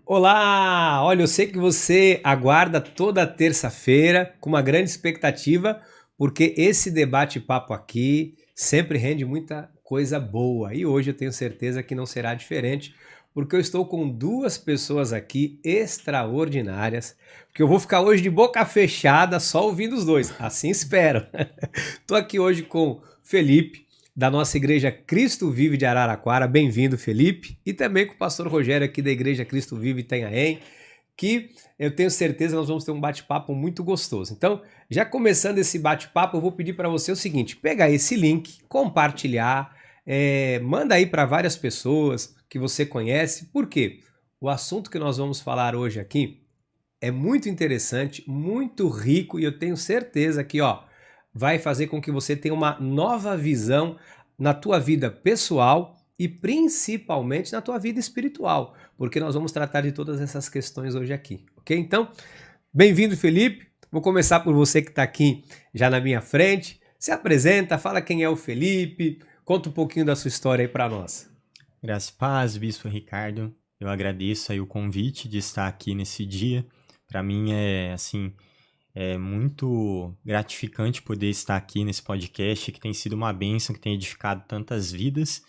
Olá! Olha, eu sei que você aguarda toda terça-feira com uma grande expectativa, porque esse debate-papo aqui sempre rende muita coisa boa. E hoje eu tenho certeza que não será diferente, porque eu estou com duas pessoas aqui extraordinárias, que eu vou ficar hoje de boca fechada só ouvindo os dois. Assim espero. Estou aqui hoje com Felipe, da nossa igreja Cristo Vive de Araraquara. Bem-vindo, Felipe. E também com o pastor Rogério aqui da igreja Cristo Vive Itanhaém, que eu tenho certeza nós vamos ter um bate-papo muito gostoso. Então, já começando esse bate-papo, eu vou pedir para você o seguinte: pegar esse link, compartilhar, manda aí para várias pessoas que você conhece. Por quê? O assunto que nós vamos falar hoje aqui é muito interessante, muito rico e eu tenho certeza que, ó, vai fazer com que você tenha uma nova visão na tua vida pessoal e principalmente na tua vida espiritual, porque nós vamos tratar de todas essas questões hoje aqui, ok? Então, bem-vindo, Felipe. Vou começar por você que está aqui já na minha frente. Se apresenta, fala quem é o Felipe, conta um pouquinho da sua história aí para nós. Graças e paz, Bispo Ricardo. Eu agradeço aí o convite de estar aqui nesse dia. Para mim é muito gratificante poder estar aqui nesse podcast que tem sido uma bênção, que tem edificado tantas vidas.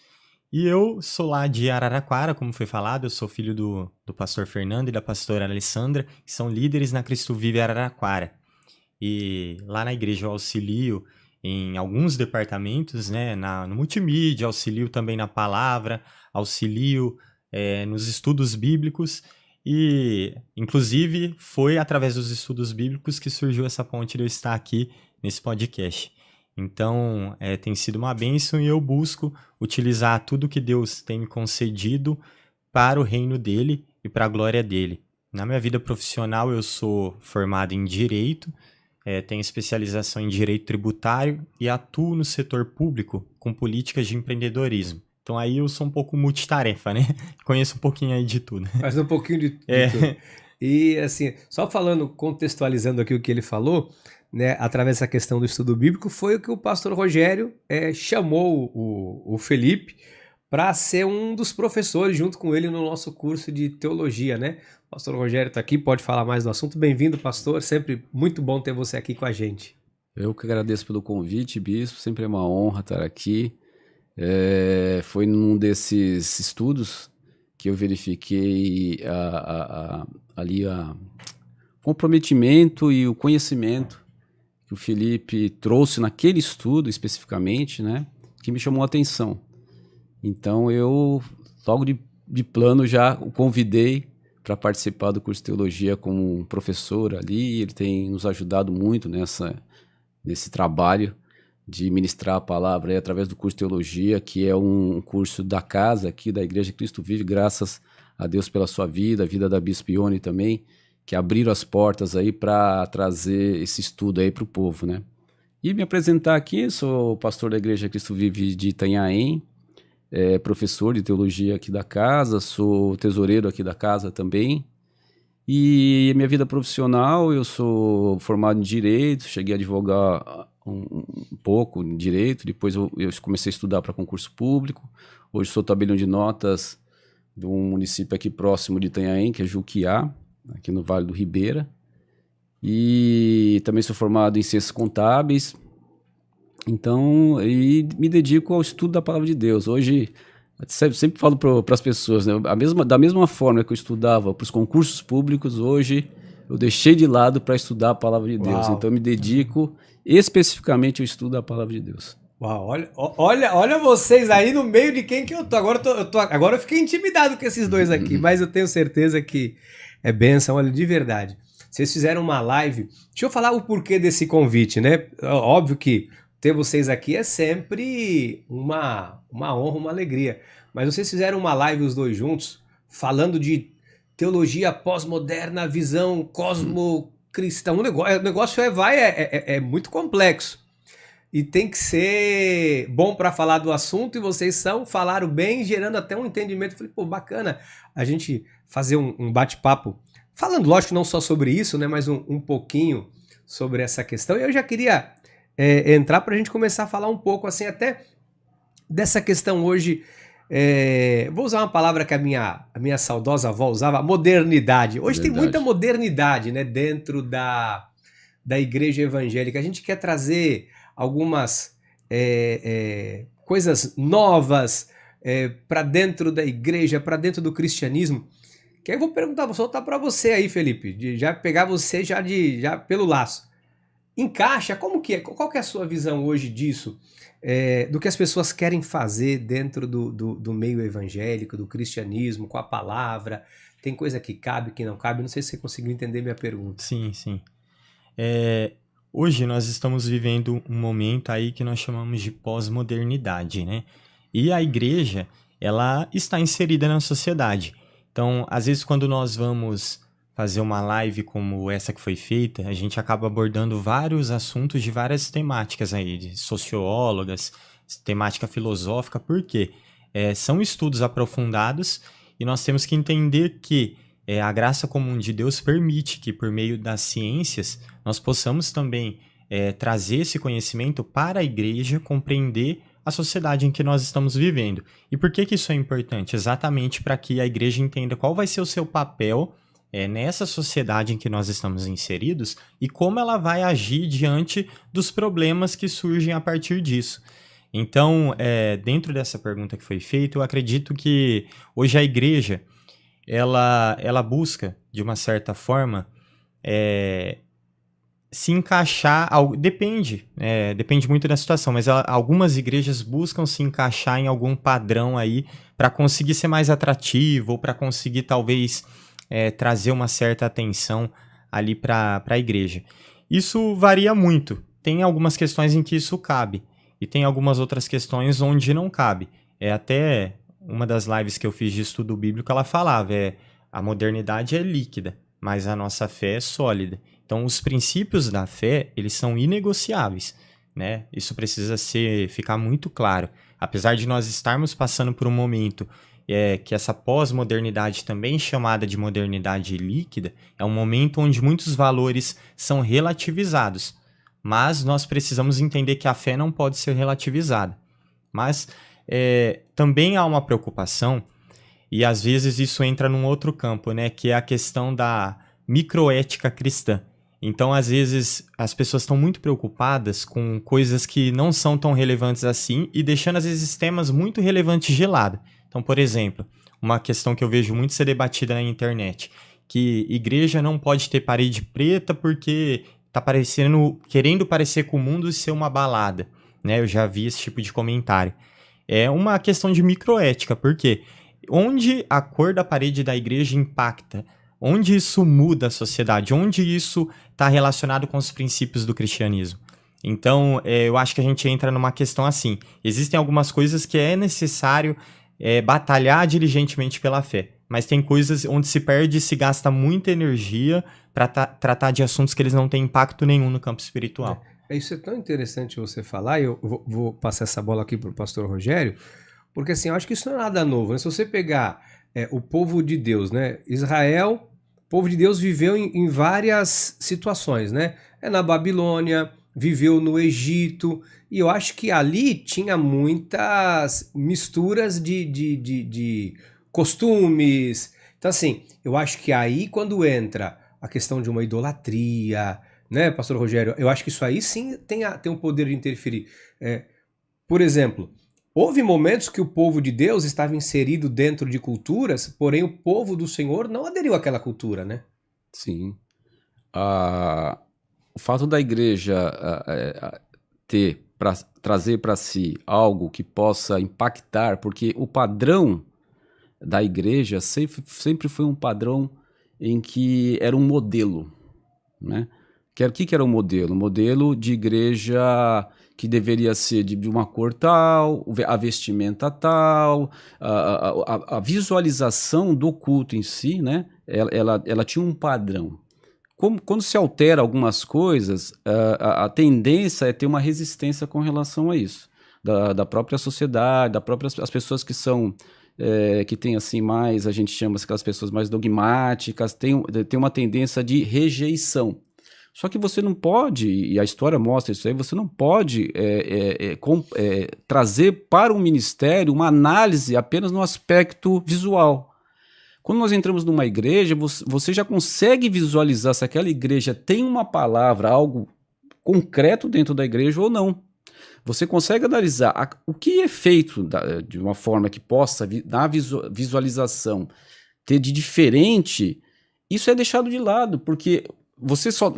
E eu sou lá de Araraquara, como foi falado, eu sou filho do pastor Fernando e da pastora Alessandra, que são líderes na Cristo Vive Araraquara. E lá na igreja eu auxilio em alguns departamentos, né, no multimídia, auxilio também na palavra, auxilio nos estudos bíblicos e, inclusive, foi através dos estudos bíblicos que surgiu essa ponte de eu estar aqui nesse podcast. Então, tem sido uma bênção e eu busco utilizar tudo que Deus tem me concedido para o reino dele e para a glória dele. Na minha vida profissional, eu sou formado em Direito, tenho especialização em Direito Tributário e atuo no setor público com políticas de empreendedorismo. Então aí eu sou um pouco multitarefa, né? Conheço um pouquinho aí de tudo. Faz um pouquinho de tudo. E assim, só falando, contextualizando aqui o que ele falou, né, através dessa questão do estudo bíblico, foi o que o pastor Rogério chamou o Felipe para ser um dos professores junto com ele no nosso curso de teologia, né? O pastor Rogério está aqui, pode falar mais do assunto. Bem-vindo, pastor. Sempre muito bom ter você aqui com a gente. Eu que agradeço pelo convite, Bispo. Sempre é uma honra estar aqui. Foi num desses estudos que eu verifiquei ali o comprometimento e o conhecimento que o Felipe trouxe naquele estudo especificamente, né, que me chamou a atenção. Então eu, logo de plano, já o convidei para participar do curso de teologia como um professor ali. Ele tem nos ajudado muito nesse trabalho de ministrar a palavra aí, através do curso de teologia, que é um curso da casa aqui da Igreja Cristo Vive, graças a Deus pela sua vida, a vida da Bispa Ione também, que abriram as portas aí para trazer esse estudo aí para o povo, né? E me apresentar aqui, sou pastor da Igreja Cristo Vive de Itanhaém, professor de teologia aqui da casa, sou tesoureiro aqui da casa também. E minha vida profissional, eu sou formado em Direito, cheguei a advogar um pouco em Direito, depois eu comecei a estudar para concurso público. Hoje sou tabelião de notas de um município aqui próximo de Itanhaém, que é Juquiá, aqui no Vale do Ribeira. E também sou formado em Ciências Contábeis. Então, e me dedico ao estudo da Palavra de Deus. Hoje, sempre falo para as pessoas, né? Da mesma forma que eu estudava para os concursos públicos, hoje eu deixei de lado para estudar a Palavra de Deus. Uau. Então, eu me dedico especificamente ao estudo da Palavra de Deus. Uau, olha vocês aí no meio de quem que eu tô. Agora eu fiquei intimidado com esses dois aqui, mas eu tenho certeza que é bênção, olha, de verdade. Vocês fizeram uma live. Deixa eu falar o porquê desse convite, né? Óbvio que ter vocês aqui é sempre uma honra, uma alegria. Mas vocês fizeram uma live os dois juntos, falando de teologia pós-moderna, visão cosmocristã. O negócio é muito complexo. E tem que ser bom para falar do assunto, e vocês falaram bem, gerando até um entendimento. Falei, pô, bacana a gente fazer um bate-papo, falando, lógico, não só sobre isso, né, mas um pouquinho sobre essa questão. E eu já queria entrar para a gente começar a falar um pouco, assim, até dessa questão hoje Vou usar uma palavra que a minha saudosa avó usava, modernidade. Hoje tem muita modernidade, né, dentro da igreja evangélica. A gente quer trazer algumas coisas novas para dentro da igreja, para dentro do cristianismo. Que aí eu vou perguntar, vou soltar para você aí, Felipe, já pegar você já pelo laço. Encaixa? Como que é? Qual que é a sua visão hoje disso? Do que as pessoas querem fazer dentro do meio evangélico, do cristianismo, com a palavra? Tem coisa que cabe, que não cabe? Não sei se você conseguiu entender minha pergunta. Sim, sim. Hoje nós estamos vivendo um momento aí que nós chamamos de pós-modernidade, né? E a igreja, ela está inserida na sociedade. Então, às vezes, quando nós vamos fazer uma live como essa que foi feita, a gente acaba abordando vários assuntos de várias temáticas aí, de sociólogas, temática filosófica, por quê? São estudos aprofundados e nós temos que entender que a graça comum de Deus permite que, por meio das ciências, nós possamos também trazer esse conhecimento para a igreja compreender a sociedade em que nós estamos vivendo. E por que isso é importante? Exatamente para que a igreja entenda qual vai ser o seu papel nessa sociedade em que nós estamos inseridos e como ela vai agir diante dos problemas que surgem a partir disso. Então, dentro dessa pergunta que foi feita, eu acredito que hoje a igreja ela busca, de uma certa forma, se encaixar, depende muito da situação, mas algumas igrejas buscam se encaixar em algum padrão aí para conseguir ser mais atrativo ou para conseguir talvez trazer uma certa atenção ali para a igreja. Isso varia muito. Tem algumas questões em que isso cabe e tem algumas outras questões onde não cabe. Até uma das lives que eu fiz de estudo bíblico, ela falava, a modernidade é líquida, mas a nossa fé é sólida. Então, os princípios da fé, eles são inegociáveis, né? Isso precisa ficar muito claro. Apesar de nós estarmos passando por um momento que essa pós-modernidade, também chamada de modernidade líquida, é um momento onde muitos valores são relativizados. Mas nós precisamos entender que a fé não pode ser relativizada. Mas também há uma preocupação, e às vezes isso entra num outro campo, né? Que é a questão da microética cristã. Então, às vezes, as pessoas estão muito preocupadas com coisas que não são tão relevantes assim e deixando, às vezes, temas muito relevantes de lado. Então, por exemplo, uma questão que eu vejo muito ser debatida na internet, que igreja não pode ter parede preta porque está querendo parecer com o mundo e ser uma balada, né? Eu já vi esse tipo de comentário. É uma questão de microética, porque onde a cor da parede da igreja impacta, onde isso muda a sociedade, onde isso está relacionado com os princípios do cristianismo. Então, eu acho que a gente entra numa questão assim, existem algumas coisas que é necessário batalhar diligentemente pela fé, mas tem coisas onde se perde e se gasta muita energia para tratar de assuntos que eles não têm impacto nenhum no campo espiritual. Isso é tão interessante você falar, e eu vou passar essa bola aqui para o pastor Rogério, porque assim, eu acho que isso não é nada novo, né? Se você pegar o povo de Deus, né? Israel, o povo de Deus viveu em várias situações, né? Na Babilônia, viveu no Egito, e eu acho que ali tinha muitas misturas de costumes. Então assim, eu acho que aí quando entra a questão de uma idolatria, né, pastor Rogério, eu acho que isso aí sim tem o poder de interferir. Por exemplo, houve momentos que o povo de Deus estava inserido dentro de culturas, porém o povo do Senhor não aderiu àquela cultura, né? Sim. O fato da igreja trazer para si algo que possa impactar, porque o padrão da igreja sempre foi um padrão em que era um modelo, né? O que era um modelo? Um modelo de igreja que deveria ser de uma cor tal, a vestimenta tal, a visualização do culto em si, né? Ela tinha um padrão. Quando se altera algumas coisas, a tendência é ter uma resistência com relação a isso, da própria sociedade, as pessoas que são que tem assim mais, a gente chama aquelas pessoas mais dogmáticas, tem uma tendência de rejeição. Só que você não pode, e a história mostra isso aí, você não pode trazer para o ministério uma análise apenas no aspecto visual. Quando nós entramos numa igreja, você já consegue visualizar se aquela igreja tem uma palavra, algo concreto dentro da igreja ou não. Você consegue analisar o que é feito de uma forma que possa, na visualização, ter de diferente. Isso é deixado de lado, porque você só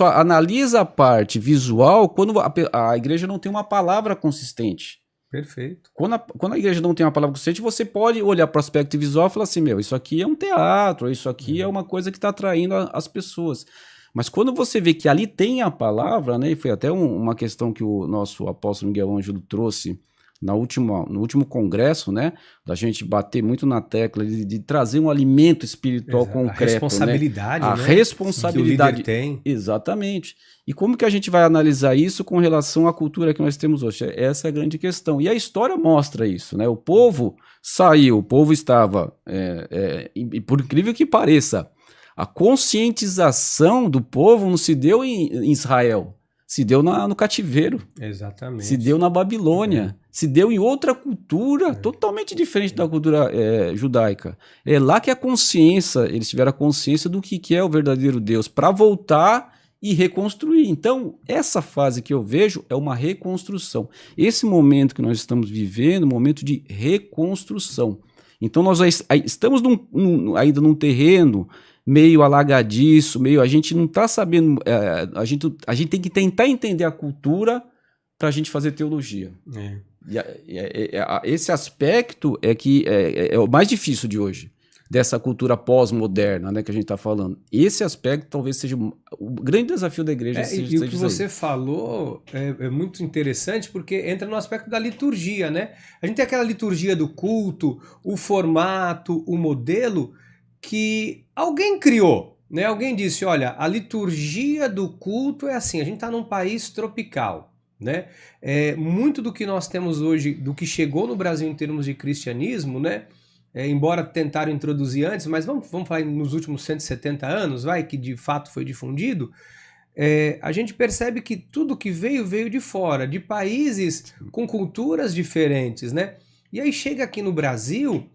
analisa a parte visual quando a igreja não tem uma palavra consistente. Perfeito. Quando a igreja não tem uma palavra consistente, você pode olhar para o aspecto visual e falar assim, isso aqui é um teatro, isso aqui é uma coisa que está atraindo as pessoas. Mas quando você vê que ali tem a palavra, né, e foi até uma questão que o nosso apóstolo Miguel Ângelo trouxe no último congresso, né, da gente bater muito na tecla de trazer um alimento espiritual concreto. A responsabilidade, né? A né? responsabilidade Que o líder tem. Exatamente. E como que a gente vai analisar isso com relação à cultura que nós temos hoje? Essa é a grande questão. E a história mostra isso, né? O povo saiu, o povo estava, e por incrível que pareça, a conscientização do povo não se deu em Israel, se deu no cativeiro. Exatamente. Se deu na Babilônia. Se deu em outra cultura totalmente diferente da cultura judaica. É lá que eles tiveram a consciência do que é o verdadeiro Deus, para voltar e reconstruir. Então, essa fase que eu vejo é uma reconstrução. Esse momento que nós estamos vivendo é um momento de reconstrução. Então, nós estamos ainda num terreno meio alagadiço, a gente não está sabendo, a gente tem que tentar entender a cultura para a gente fazer teologia. Esse aspecto é o mais difícil de hoje, dessa cultura pós-moderna, né, que a gente está falando. Esse aspecto talvez seja o grande desafio da igreja. E o que você falou é muito interessante, porque entra no aspecto da liturgia, né? A gente tem aquela liturgia do culto, o formato, o modelo, que alguém criou, né? Alguém disse, olha, a liturgia do culto é assim, a gente está num país tropical, né? Muito do que nós temos hoje, do que chegou no Brasil em termos de cristianismo, né? Embora tentaram introduzir antes, mas vamos falar nos últimos 170 anos, que de fato foi difundido, a gente percebe que tudo que veio de fora, de países com culturas diferentes, né? E aí chega aqui no Brasil,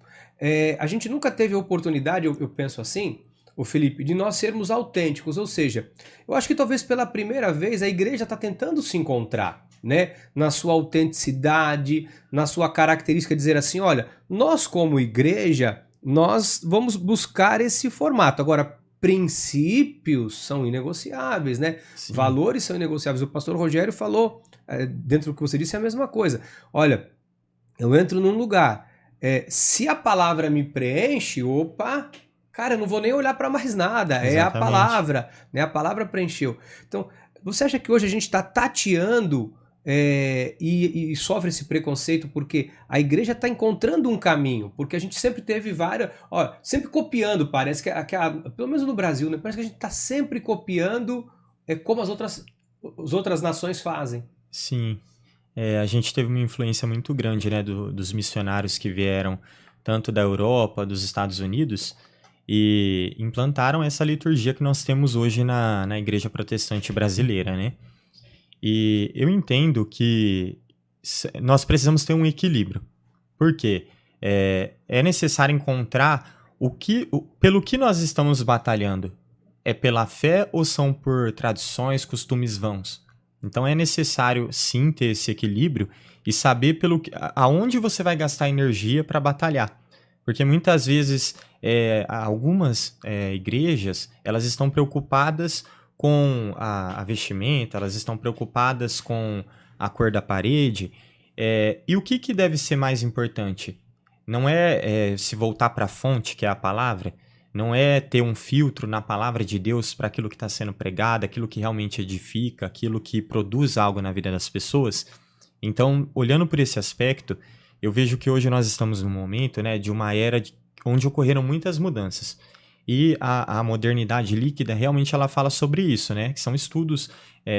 a gente nunca teve a oportunidade, eu penso assim, o Felipe, de nós sermos autênticos, ou seja, eu acho que talvez pela primeira vez a igreja está tentando se encontrar, né, na sua autenticidade, na sua característica, dizer assim, olha, nós como igreja, nós vamos buscar esse formato. Agora, princípios são inegociáveis, né? Sim. Valores são inegociáveis. O pastor Rogério falou, dentro do que você disse, é a mesma coisa. Olha, eu entro num lugar, se a palavra me preenche, cara, eu não vou nem olhar para mais nada. Exatamente. É a palavra, né? A palavra preencheu. Então, você acha que hoje a gente está tateando e sofre esse preconceito porque a igreja está encontrando um caminho? Porque a gente sempre teve sempre copiando, parece que pelo menos no Brasil, né? Parece que a gente está sempre copiando como as outras nações fazem. Sim. A gente teve uma influência muito grande, né, dos missionários que vieram tanto da Europa, dos Estados Unidos, e implantaram essa liturgia que nós temos hoje na igreja protestante brasileira, né? E eu entendo que nós precisamos ter um equilíbrio. Por quê? É necessário encontrar pelo que nós estamos batalhando. É pela fé ou são por tradições, costumes vãos? Então é necessário sim ter esse equilíbrio e saber aonde você vai gastar energia para batalhar. Porque muitas vezes algumas igrejas, elas estão preocupadas com a vestimenta, elas estão preocupadas com a cor da parede. E o que deve ser mais importante? Não é se voltar para a fonte, que é a palavra, não é ter um filtro na palavra de Deus para aquilo que está sendo pregado, aquilo que realmente edifica, aquilo que produz algo na vida das pessoas. Então, olhando por esse aspecto, eu vejo que hoje nós estamos num momento, né, de uma era onde ocorreram muitas mudanças. E a modernidade líquida realmente ela fala sobre isso, né? Que são estudos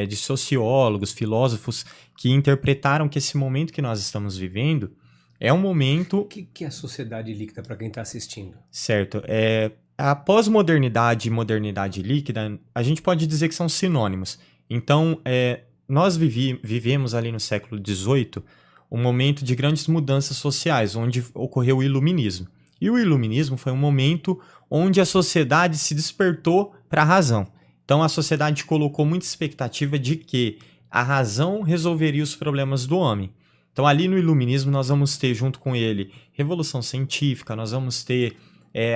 de sociólogos, filósofos que interpretaram que esse momento que nós estamos vivendo é um momento... O que é a sociedade líquida para quem está assistindo? Certo. a pós-modernidade e modernidade líquida, a gente pode dizer que são sinônimos. Então, nós vivemos ali no século XVIII um momento de grandes mudanças sociais, onde ocorreu o Iluminismo. E o Iluminismo foi um momento onde a sociedade se despertou para a razão. Então, a sociedade colocou muita expectativa de que a razão resolveria os problemas do homem. Então, ali no Iluminismo, nós vamos ter, junto com ele, revolução científica, nós vamos ter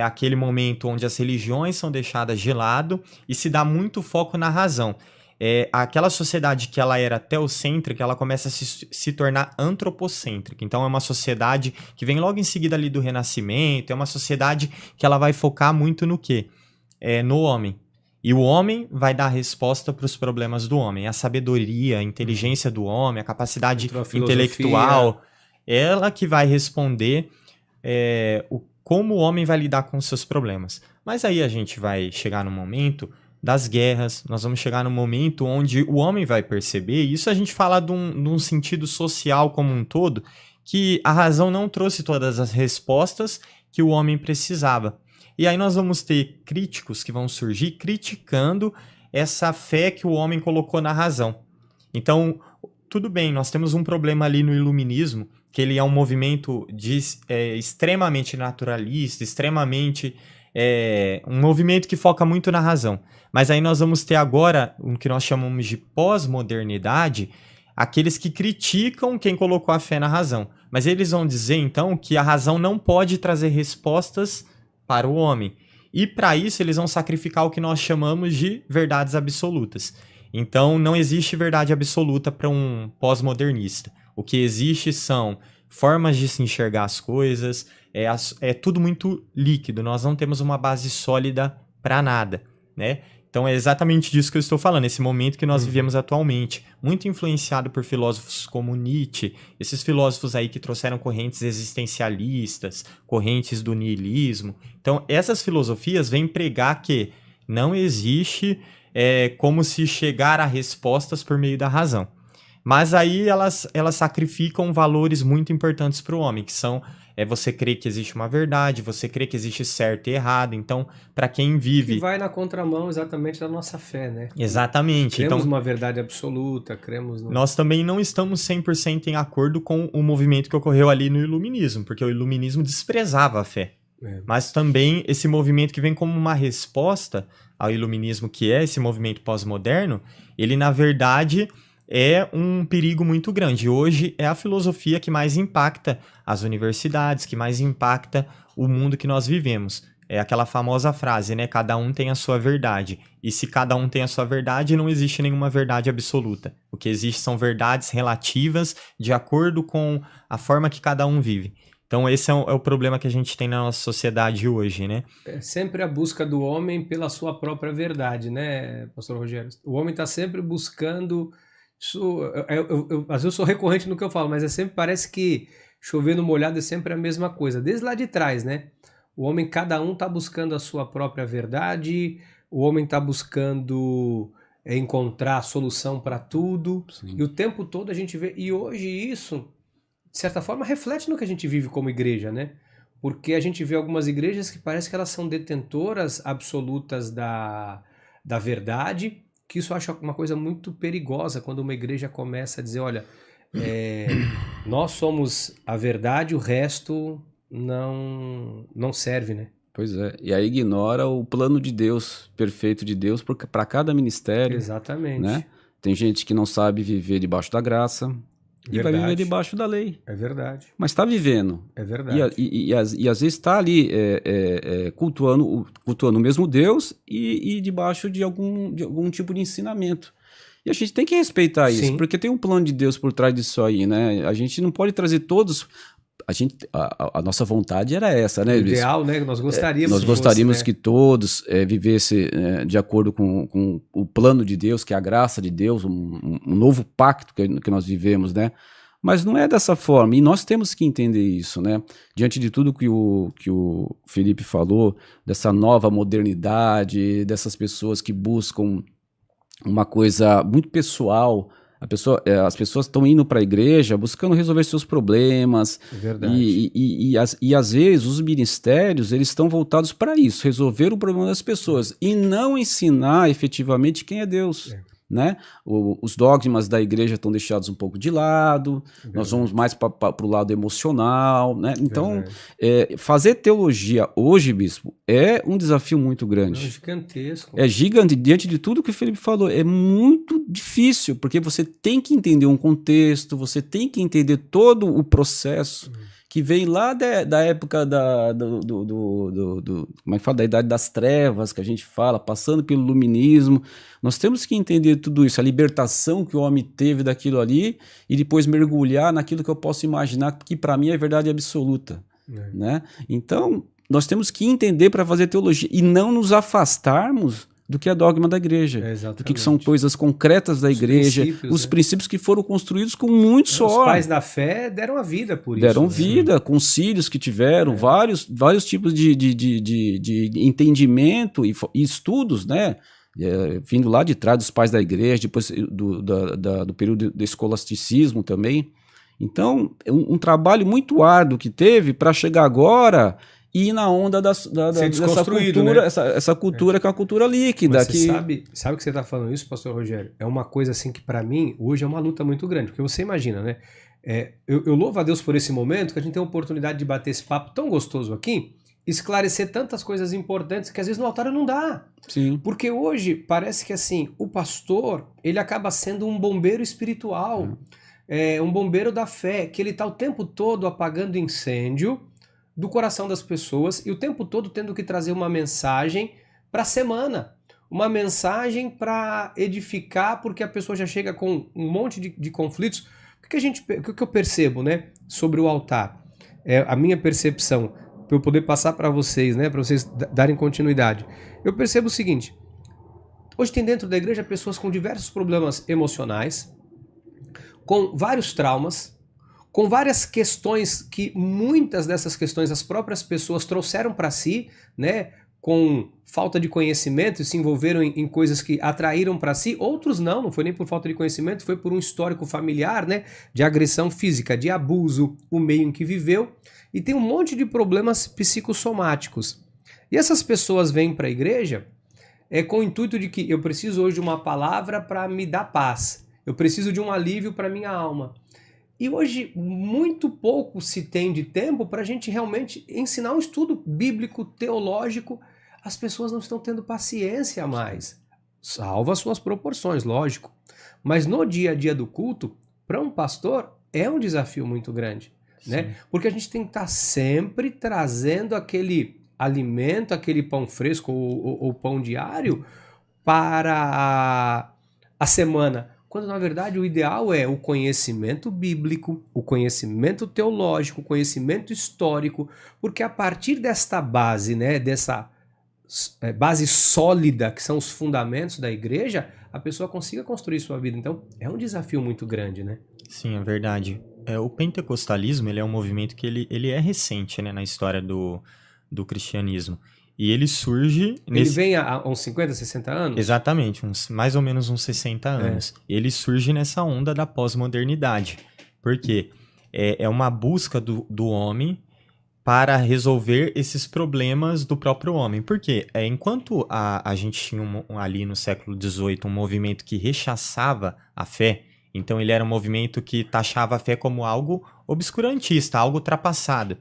aquele momento onde as religiões são deixadas de lado e se dá muito foco na razão. Aquela sociedade que ela era teocêntrica, ela começa a se tornar antropocêntrica. Então, é uma sociedade que vem logo em seguida ali do Renascimento, é uma sociedade que ela vai focar muito no quê? No homem. E o homem vai dar resposta para os problemas do homem. A sabedoria, a inteligência do homem, a capacidade intelectual, ela que vai responder como o homem vai lidar com os seus problemas. Mas aí a gente vai chegar no momento das guerras, nós vamos chegar no momento onde o homem vai perceber, e isso a gente fala de um sentido social como um todo, que a razão não trouxe todas as respostas que o homem precisava. E aí nós vamos ter críticos que vão surgir criticando essa fé que o homem colocou na razão. Então, tudo bem, nós temos um problema ali no Iluminismo, que ele é um movimento extremamente naturalista, extremamente... um movimento que foca muito na razão. Mas aí nós vamos ter agora o que nós chamamos de pós-modernidade, aqueles que criticam quem colocou a fé na razão. Mas eles vão dizer, então, que a razão não pode trazer respostas para o homem. E para isso eles vão sacrificar o que nós chamamos de verdades absolutas. Então não existe verdade absoluta para um pós-modernista. O que existe são formas de se enxergar as coisas, é tudo muito líquido, nós não temos uma base sólida para nada, né? Então é exatamente disso que eu estou falando, esse momento que nós vivemos atualmente, muito influenciado por filósofos como Nietzsche, esses filósofos aí que trouxeram correntes existencialistas, correntes do niilismo. Então essas filosofias vêm pregar que não existe como se chegar a respostas por meio da razão. Mas aí elas sacrificam valores muito importantes para o homem, que são você crer que existe uma verdade, você crer que existe certo e errado. Então, para quem vive... Que vai na contramão exatamente da nossa fé, né? Exatamente. Cremos numa verdade absoluta, cremos... Nós também não estamos 100% em acordo com o movimento que ocorreu ali no Iluminismo, porque o Iluminismo desprezava a fé. Mas também esse movimento que vem como uma resposta ao Iluminismo, que é esse movimento pós-moderno, ele, na verdade... é um perigo muito grande. Hoje é a filosofia que mais impacta as universidades, que mais impacta o mundo que nós vivemos. É aquela famosa frase, né? Cada um tem a sua verdade. E se cada um tem a sua verdade, não existe nenhuma verdade absoluta. O que existe são verdades relativas de acordo com a forma que cada um vive. Então esse é o problema que a gente tem na nossa sociedade hoje, né? É sempre a busca do homem pela sua própria verdade, né, pastor Rogério? O homem está sempre buscando... Isso, às vezes eu sou recorrente no que eu falo, mas sempre parece que chover no molhado é sempre a mesma coisa. Desde lá de trás, né? O homem, cada um está buscando a sua própria verdade, o homem está buscando encontrar a solução para tudo. Sim. E o tempo todo a gente vê... E hoje isso, de certa forma, reflete no que a gente vive como igreja, né? Porque a gente vê algumas igrejas que parece que elas são detentoras absolutas da verdade... que isso eu acho uma coisa muito perigosa quando uma igreja começa a dizer, olha, nós somos a verdade, o resto não serve, né? Pois é, e aí ignora o plano de Deus, perfeito de Deus para cada ministério. Exatamente. Né? Tem gente que não sabe viver debaixo da graça, e vai viver debaixo da lei. É verdade. Mas está vivendo. É verdade. E às vezes está ali cultuando o mesmo Deus e debaixo de algum tipo de ensinamento. E a gente tem que respeitar isso, porque tem um plano de Deus por trás disso aí, né? A gente não pode trazer todos... A nossa vontade era essa, né? Ideal, né? Nós gostaríamos que todos vivessem de acordo com o plano de Deus, que é a graça de Deus, um novo pacto que nós vivemos, né? Mas não é dessa forma, e nós temos que entender isso, né? Diante de tudo que o Felipe falou, dessa nova modernidade, dessas pessoas que buscam uma coisa muito pessoal, As pessoas estão indo para a igreja buscando resolver seus problemas. É verdade. E às vezes os ministérios eles estão voltados para isso, resolver o problema das pessoas e não ensinar efetivamente quem é Deus. Né? Os dogmas da igreja estão deixados um pouco de lado, nós vamos mais para o lado emocional, né? Então, fazer teologia hoje, bispo, é um desafio muito grande. É gigantesco. É gigante, diante de tudo que o Felipe falou, é muito difícil, porque você tem que entender um contexto, você tem que entender todo o processo que vem lá da época como é que fala? Da Idade das Trevas, que a gente fala, passando pelo Iluminismo. Nós temos que entender tudo isso, a libertação que o homem teve daquilo ali e depois mergulhar naquilo que eu posso imaginar que para mim é verdade absoluta. Né? Então, nós temos que entender para fazer teologia e não nos afastarmos do que é dogma da igreja, do que são coisas concretas da igreja, os princípios que foram construídos com muito suor. Os pais da fé deram a vida por isso. Deram vida, concílios que tiveram, vários tipos de entendimento e estudos, né? Vindo lá de trás dos pais da igreja, depois do período do escolasticismo também. Então, um trabalho muito árduo que teve para chegar agora e ir na onda dessa cultura, né? essa cultura que é uma cultura líquida. Mas você sabe que você está falando isso, pastor Rogério? É uma coisa assim que para mim hoje é uma luta muito grande, porque você imagina, né? Eu louvo a Deus por esse momento que a gente tem a oportunidade de bater esse papo tão gostoso aqui, esclarecer tantas coisas importantes que às vezes no altar não dá. Sim. Porque hoje parece que assim, o pastor, ele acaba sendo um bombeiro espiritual, um bombeiro da fé, que ele está o tempo todo apagando incêndio do coração das pessoas e o tempo todo tendo que trazer uma mensagem para a semana, uma mensagem para edificar, porque a pessoa já chega com um monte de conflitos. O que eu percebo, né, sobre o altar? A minha percepção, para eu poder passar para vocês, né, para vocês darem continuidade. Eu percebo o seguinte: hoje tem dentro da igreja pessoas com diversos problemas emocionais, com vários traumas, com várias questões que muitas dessas questões as próprias pessoas trouxeram para si, né, com falta de conhecimento e se envolveram em coisas que atraíram para si, outros não foi nem por falta de conhecimento, foi por um histórico familiar, né, de agressão física, de abuso, o meio em que viveu, e tem um monte de problemas psicossomáticos. E essas pessoas vêm para a igreja com o intuito de que eu preciso hoje de uma palavra para me dar paz, eu preciso de um alívio para minha alma. E hoje muito pouco se tem de tempo para a gente realmente ensinar um estudo bíblico, teológico. As pessoas não estão tendo paciência mais, salvo as suas proporções, lógico. Mas no dia a dia do culto, para um pastor, é um desafio muito grande, né? Porque a gente tem que estar sempre trazendo aquele alimento, aquele pão fresco ou pão diário para a semana. Quando, na verdade, o ideal é o conhecimento bíblico, o conhecimento teológico, o conhecimento histórico, porque a partir desta base, né, dessa base sólida, que são os fundamentos da igreja, a pessoa consiga construir sua vida. Então, é um desafio muito grande, né? Sim, é verdade. O pentecostalismo, ele é um movimento que ele é recente, né, na história do cristianismo. E ele surge... Ele vem há uns 50, 60 anos? Exatamente, mais ou menos uns 60 anos. Ele surge nessa onda da pós-modernidade. Por quê? É uma busca do homem para resolver esses problemas do próprio homem. Por quê? Enquanto a gente tinha ali no século XVIII um movimento que rechaçava a fé, então ele era um movimento que taxava a fé como algo obscurantista, algo ultrapassado.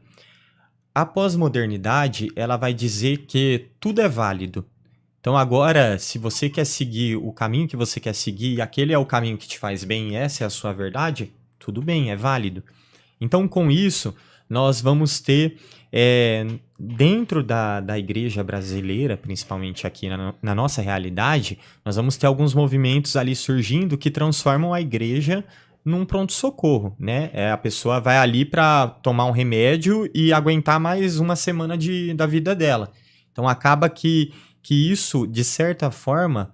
A pós-modernidade, ela vai dizer que tudo é válido. Então agora, se você quer seguir o caminho que você quer seguir, e aquele é o caminho que te faz bem e essa é a sua verdade, tudo bem, é válido. Então com isso, nós vamos ter, dentro da igreja brasileira, principalmente aqui na nossa realidade, nós vamos ter alguns movimentos ali surgindo que transformam a igreja num pronto-socorro, né? A pessoa vai ali para tomar um remédio e aguentar mais uma semana da vida dela. Então acaba que isso, de certa forma,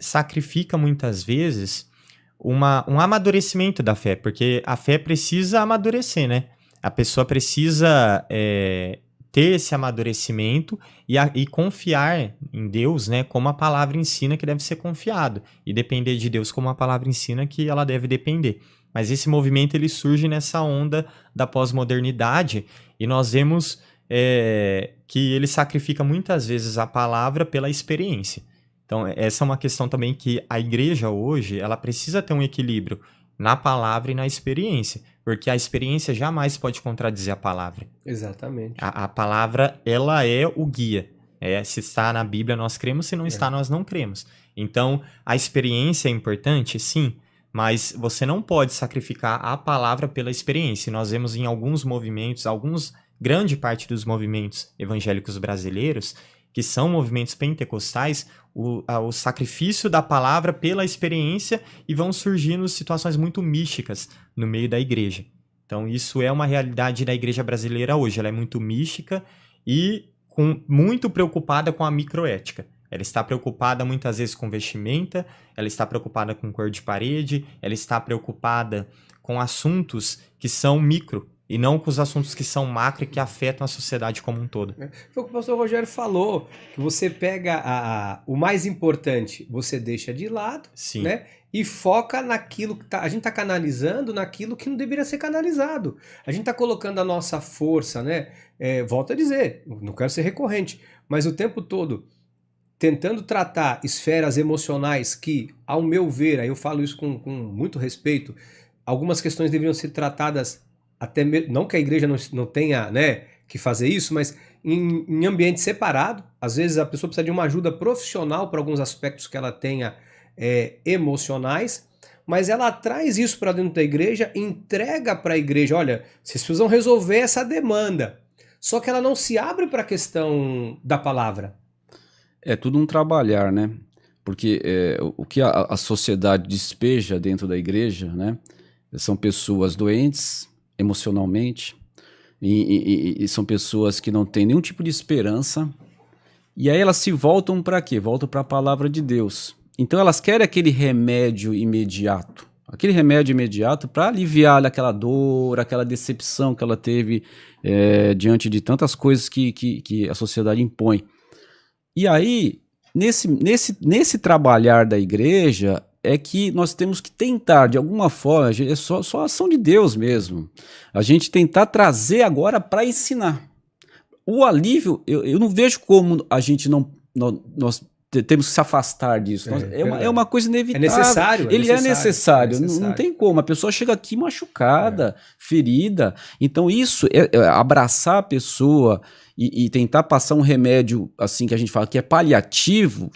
sacrifica muitas vezes um amadurecimento da fé, porque a fé precisa amadurecer, né? A pessoa precisa ter esse amadurecimento e confiar em Deus, né, como a palavra ensina que deve ser confiado, e depender de Deus como a palavra ensina que ela deve depender. Mas esse movimento ele surge nessa onda da pós-modernidade, e nós vemos que ele sacrifica muitas vezes a palavra pela experiência. Então, essa é uma questão também que a igreja hoje ela precisa ter um equilíbrio na palavra e na experiência, porque a experiência jamais pode contradizer a palavra. Exatamente. A palavra, ela é o guia. Se está na Bíblia, nós cremos, se não está, nós não cremos. Então, a experiência é importante, sim, mas você não pode sacrificar a palavra pela experiência. Nós vemos em alguns movimentos, grande parte dos movimentos evangélicos brasileiros, que são movimentos pentecostais, o sacrifício da palavra pela experiência, e vão surgindo situações muito místicas no meio da igreja. Então isso é uma realidade da igreja brasileira hoje, ela é muito mística e muito preocupada com a microética. Ela está preocupada muitas vezes com vestimenta, ela está preocupada com cor de parede, ela está preocupada com assuntos que são micro, e não com os assuntos que são macro e que afetam a sociedade como um todo. Foi o que o pastor Rogério falou, que você pega o mais importante, você deixa de lado, Sim. Né? E foca naquilo que a gente está canalizando, naquilo que não deveria ser canalizado. A gente está colocando a nossa força, né? Volto a dizer, não quero ser recorrente, mas o tempo todo tentando tratar esferas emocionais que, ao meu ver, aí eu falo isso com muito respeito, algumas questões deveriam ser tratadas até mesmo, não que a igreja não tenha, né, que fazer isso, mas em ambiente separado. Às vezes a pessoa precisa de uma ajuda profissional para alguns aspectos que ela tenha emocionais, mas ela traz isso para dentro da igreja, entrega para a igreja, olha, vocês precisam resolver essa demanda. Só que ela não se abre para a questão da palavra. É tudo um trabalhar, né? Porque o que a sociedade despeja dentro da igreja, né, são pessoas doentes emocionalmente, e são pessoas que não têm nenhum tipo de esperança, e aí elas se voltam para quê? Voltam para a palavra de Deus. Então elas querem aquele remédio imediato, para aliviar aquela dor, aquela decepção que ela teve diante de tantas coisas que a sociedade impõe. E aí, nesse trabalhar da igreja, é que nós temos que tentar, de alguma forma, é só a ação de Deus mesmo, a gente tentar trazer agora para ensinar. O alívio, eu não vejo como a gente nós temos que se afastar disso. É uma coisa inevitável. É necessário. Ele é necessário. Não tem como. A pessoa chega aqui machucada, ferida. Então isso, abraçar a pessoa e tentar passar um remédio, assim, que a gente fala que é paliativo,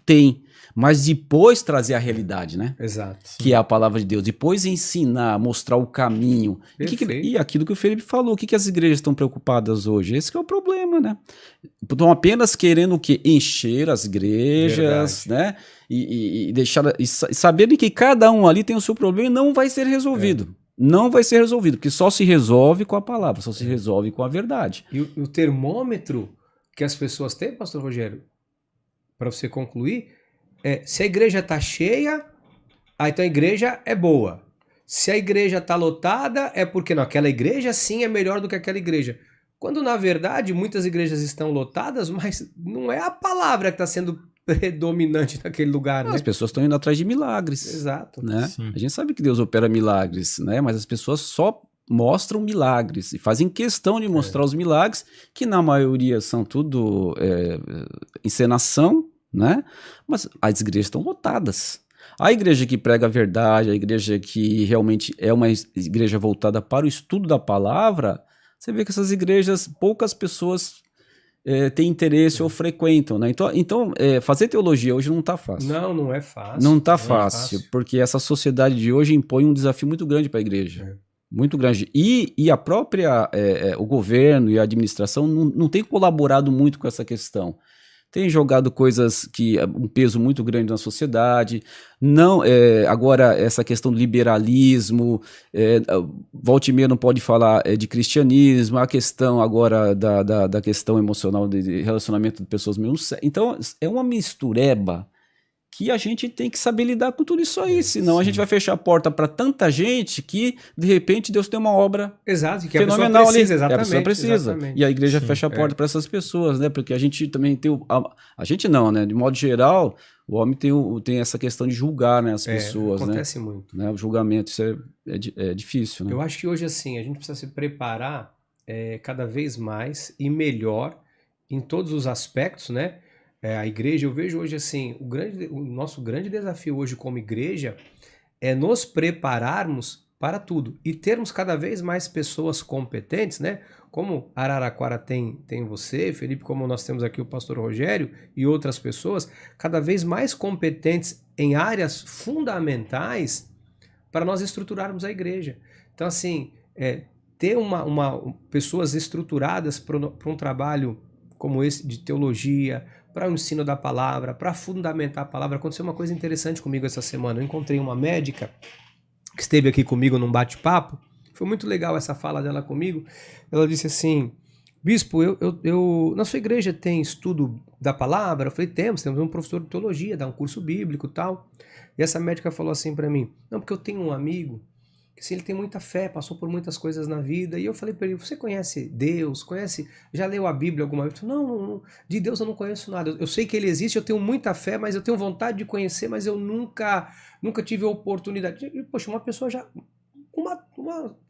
mas depois trazer a realidade, né? Exato. Que é a palavra de Deus. Depois ensinar, mostrar o caminho. E aquilo que o Felipe falou, o que as igrejas estão preocupadas hoje? Esse que é o problema, né? Estão apenas querendo o quê? Encher as igrejas, né? E deixar, e sabendo que cada um ali tem o seu problema e não vai ser resolvido. Não vai ser resolvido, porque só se resolve com a palavra, só se resolve com a verdade. E o termômetro que as pessoas têm, pastor Rogério, para você concluir, se a igreja está cheia, então a igreja é boa. Se a igreja está lotada, é porque não, aquela igreja sim é melhor do que aquela igreja. Quando, na verdade, muitas igrejas estão lotadas, mas não é a palavra que está sendo predominante naquele lugar, né? As pessoas estão indo atrás de milagres. Exato. Né? A gente sabe que Deus opera milagres, né? Mas as pessoas só mostram milagres e fazem questão de mostrar os milagres, que na maioria são tudo encenação, né? Mas as igrejas estão lotadas. A igreja que prega a verdade, a igreja que realmente é uma igreja voltada para o estudo da palavra, você vê que essas igrejas, poucas pessoas têm interesse ou frequentam, né? Então fazer teologia hoje não está fácil. Não é fácil. Não está fácil, porque essa sociedade de hoje impõe um desafio muito grande para a igreja. Muito grande. E a própria, o governo e a administração não tem colaborado muito com essa questão. Tem jogado coisas um peso muito grande na sociedade. Não, agora, essa questão do liberalismo, volta e meia não pode falar de cristianismo, a questão agora da questão emocional, de relacionamento de pessoas mesmo. Então, é uma mistureba que a gente tem que saber lidar com tudo isso aí, senão a gente vai fechar a porta para tanta gente que, de repente, Deus tem uma obra Exato, que fenomenal a pessoa precisa, ali. exatamente, A pessoa precisa. exatamente. E a igreja fecha a porta para essas pessoas, né? Porque a gente também tem a gente não, né? De modo geral, o homem tem essa questão de julgar, né, as pessoas, acontece muito. né? O julgamento, isso é difícil, né? Eu acho que hoje, assim, a gente precisa se preparar cada vez mais e melhor em todos os aspectos, né? A igreja, eu vejo hoje, assim, o nosso grande desafio hoje como igreja é nos prepararmos para tudo e termos cada vez mais pessoas competentes, né? Como Araraquara tem você, Felipe, como nós temos aqui o pastor Rogério e outras pessoas, cada vez mais competentes em áreas fundamentais para nós estruturarmos a igreja. Então, assim, ter pessoas estruturadas para um trabalho como esse de teologia, para o ensino da palavra, para fundamentar a palavra. Aconteceu uma coisa interessante comigo essa semana. Eu encontrei uma médica que esteve aqui comigo num bate-papo. Foi muito legal essa fala dela comigo. Ela disse assim: bispo, eu na sua igreja tem estudo da palavra? Eu falei, temos um professor de teologia, dá um curso bíblico e tal. E essa médica falou assim para mim: não, porque eu tenho um amigo que assim, ele tem muita fé, passou por muitas coisas na vida. E eu falei para ele: você conhece Deus? Já leu a Bíblia alguma vez? Ele falou, não, de Deus eu não conheço nada. Eu sei que ele existe, eu tenho muita fé, mas eu tenho vontade de conhecer, mas eu nunca tive a oportunidade. E, poxa, uma pessoa já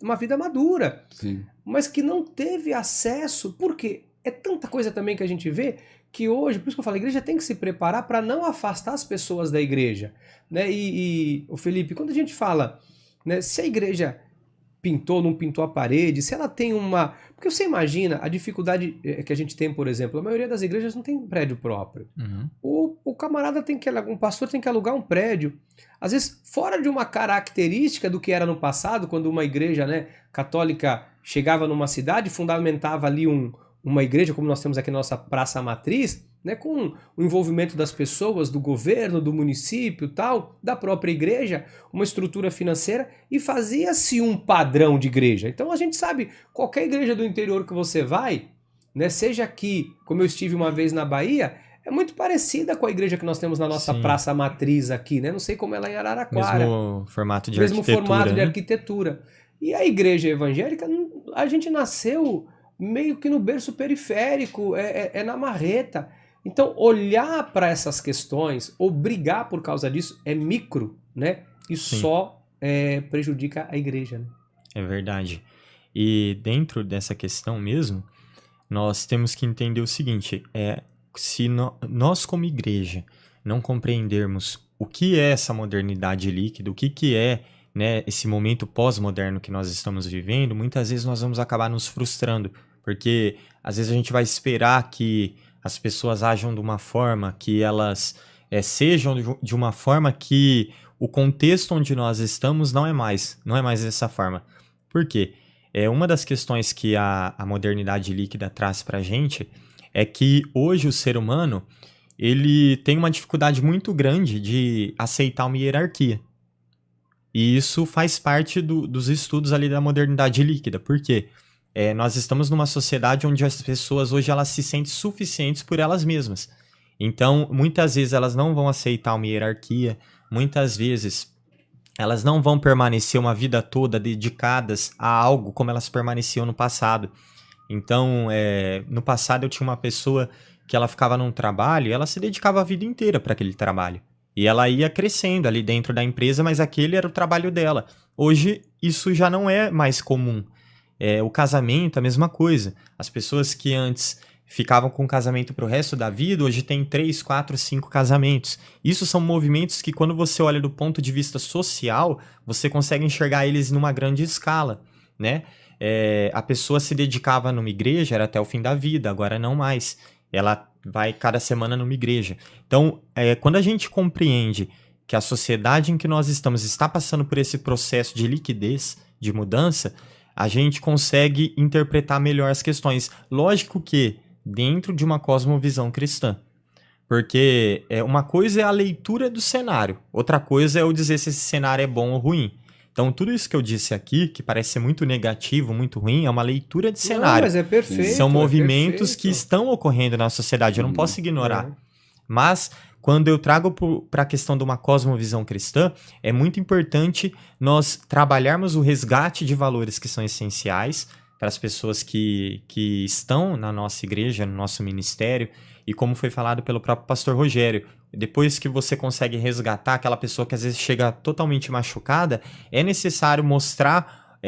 uma vida madura, Sim. Mas que não teve acesso. Por quê? É tanta coisa também que a gente vê que hoje, por isso que eu falo, a igreja tem que se preparar para não afastar as pessoas da igreja, né? E o Felipe, quando a gente fala, né, se a igreja pintou, não pintou a parede, se ela tem uma... Porque você imagina a dificuldade que a gente tem, por exemplo, a maioria das igrejas não tem prédio próprio. Uhum. O camarada um pastor tem que alugar um prédio. Às vezes, fora de uma característica do que era no passado, quando uma igreja, né, católica chegava numa cidade, fundamentava ali uma igreja, como nós temos aqui na nossa Praça Matriz, né, com o envolvimento das pessoas, do governo, do município, tal, da própria igreja, uma estrutura financeira, e fazia-se um padrão de igreja. Então a gente sabe, qualquer igreja do interior que você vai, né, seja aqui, como eu estive uma vez na Bahia, é muito parecida com a igreja que nós temos na nossa Sim. Praça Matriz aqui, né? Não sei como ela é em Araraquara. Mesmo formato de Mesmo arquitetura. formato de né? arquitetura. E a igreja evangélica, a gente nasceu meio que no berço periférico, na marreta. Então, olhar para essas questões ou brigar por causa disso é micro, né? E Sim. só prejudica a igreja, né? É verdade. E dentro dessa questão mesmo, nós temos que entender o seguinte, se nós como igreja não compreendermos o que é essa modernidade líquida, o que é, né, esse momento pós-moderno que nós estamos vivendo, muitas vezes nós vamos acabar nos frustrando, porque às vezes a gente vai esperar que as pessoas ajam de uma forma, que elas sejam de uma forma que o contexto onde nós estamos não é mais dessa forma. Por quê? Uma das questões que a modernidade líquida traz para a gente é que hoje o ser humano ele tem uma dificuldade muito grande de aceitar uma hierarquia. E isso faz parte dos estudos ali da modernidade líquida. Por quê? Nós estamos numa sociedade onde as pessoas hoje elas se sentem suficientes por elas mesmas. Então, muitas vezes elas não vão aceitar uma hierarquia, muitas vezes elas não vão permanecer uma vida toda dedicadas a algo como elas permaneciam no passado. Então, no passado eu tinha uma pessoa que ela ficava num trabalho e ela se dedicava a vida inteira para aquele trabalho. E ela ia crescendo ali dentro da empresa, mas aquele era o trabalho dela. Hoje, isso já não é mais comum. O casamento, a mesma coisa. As pessoas que antes ficavam com casamento para o resto da vida, hoje tem 3, 4, 5 casamentos. Isso são movimentos que, quando você olha do ponto de vista social, você consegue enxergar eles numa grande escala, né? A pessoa se dedicava numa igreja, era até o fim da vida, agora não mais. Ela vai cada semana numa igreja. Então, quando a gente compreende que a sociedade em que nós estamos está passando por esse processo de liquidez, de mudança, a gente consegue interpretar melhor as questões. Lógico que dentro de uma cosmovisão cristã. Porque uma coisa é a leitura do cenário, outra coisa é eu dizer se esse cenário é bom ou ruim. Então, tudo isso que eu disse aqui, que parece ser muito negativo, muito ruim, é uma leitura de cenário. Não, mas é perfeito. São movimentos que estão ocorrendo na sociedade, eu não posso ignorar. Mas, quando eu trago para a questão de uma cosmovisão cristã, é muito importante nós trabalharmos o resgate de valores que são essenciais para as pessoas que estão na nossa igreja, no nosso ministério, e como foi falado pelo próprio pastor Rogério, depois que você consegue resgatar aquela pessoa que às vezes chega totalmente machucada, é necessário mostrar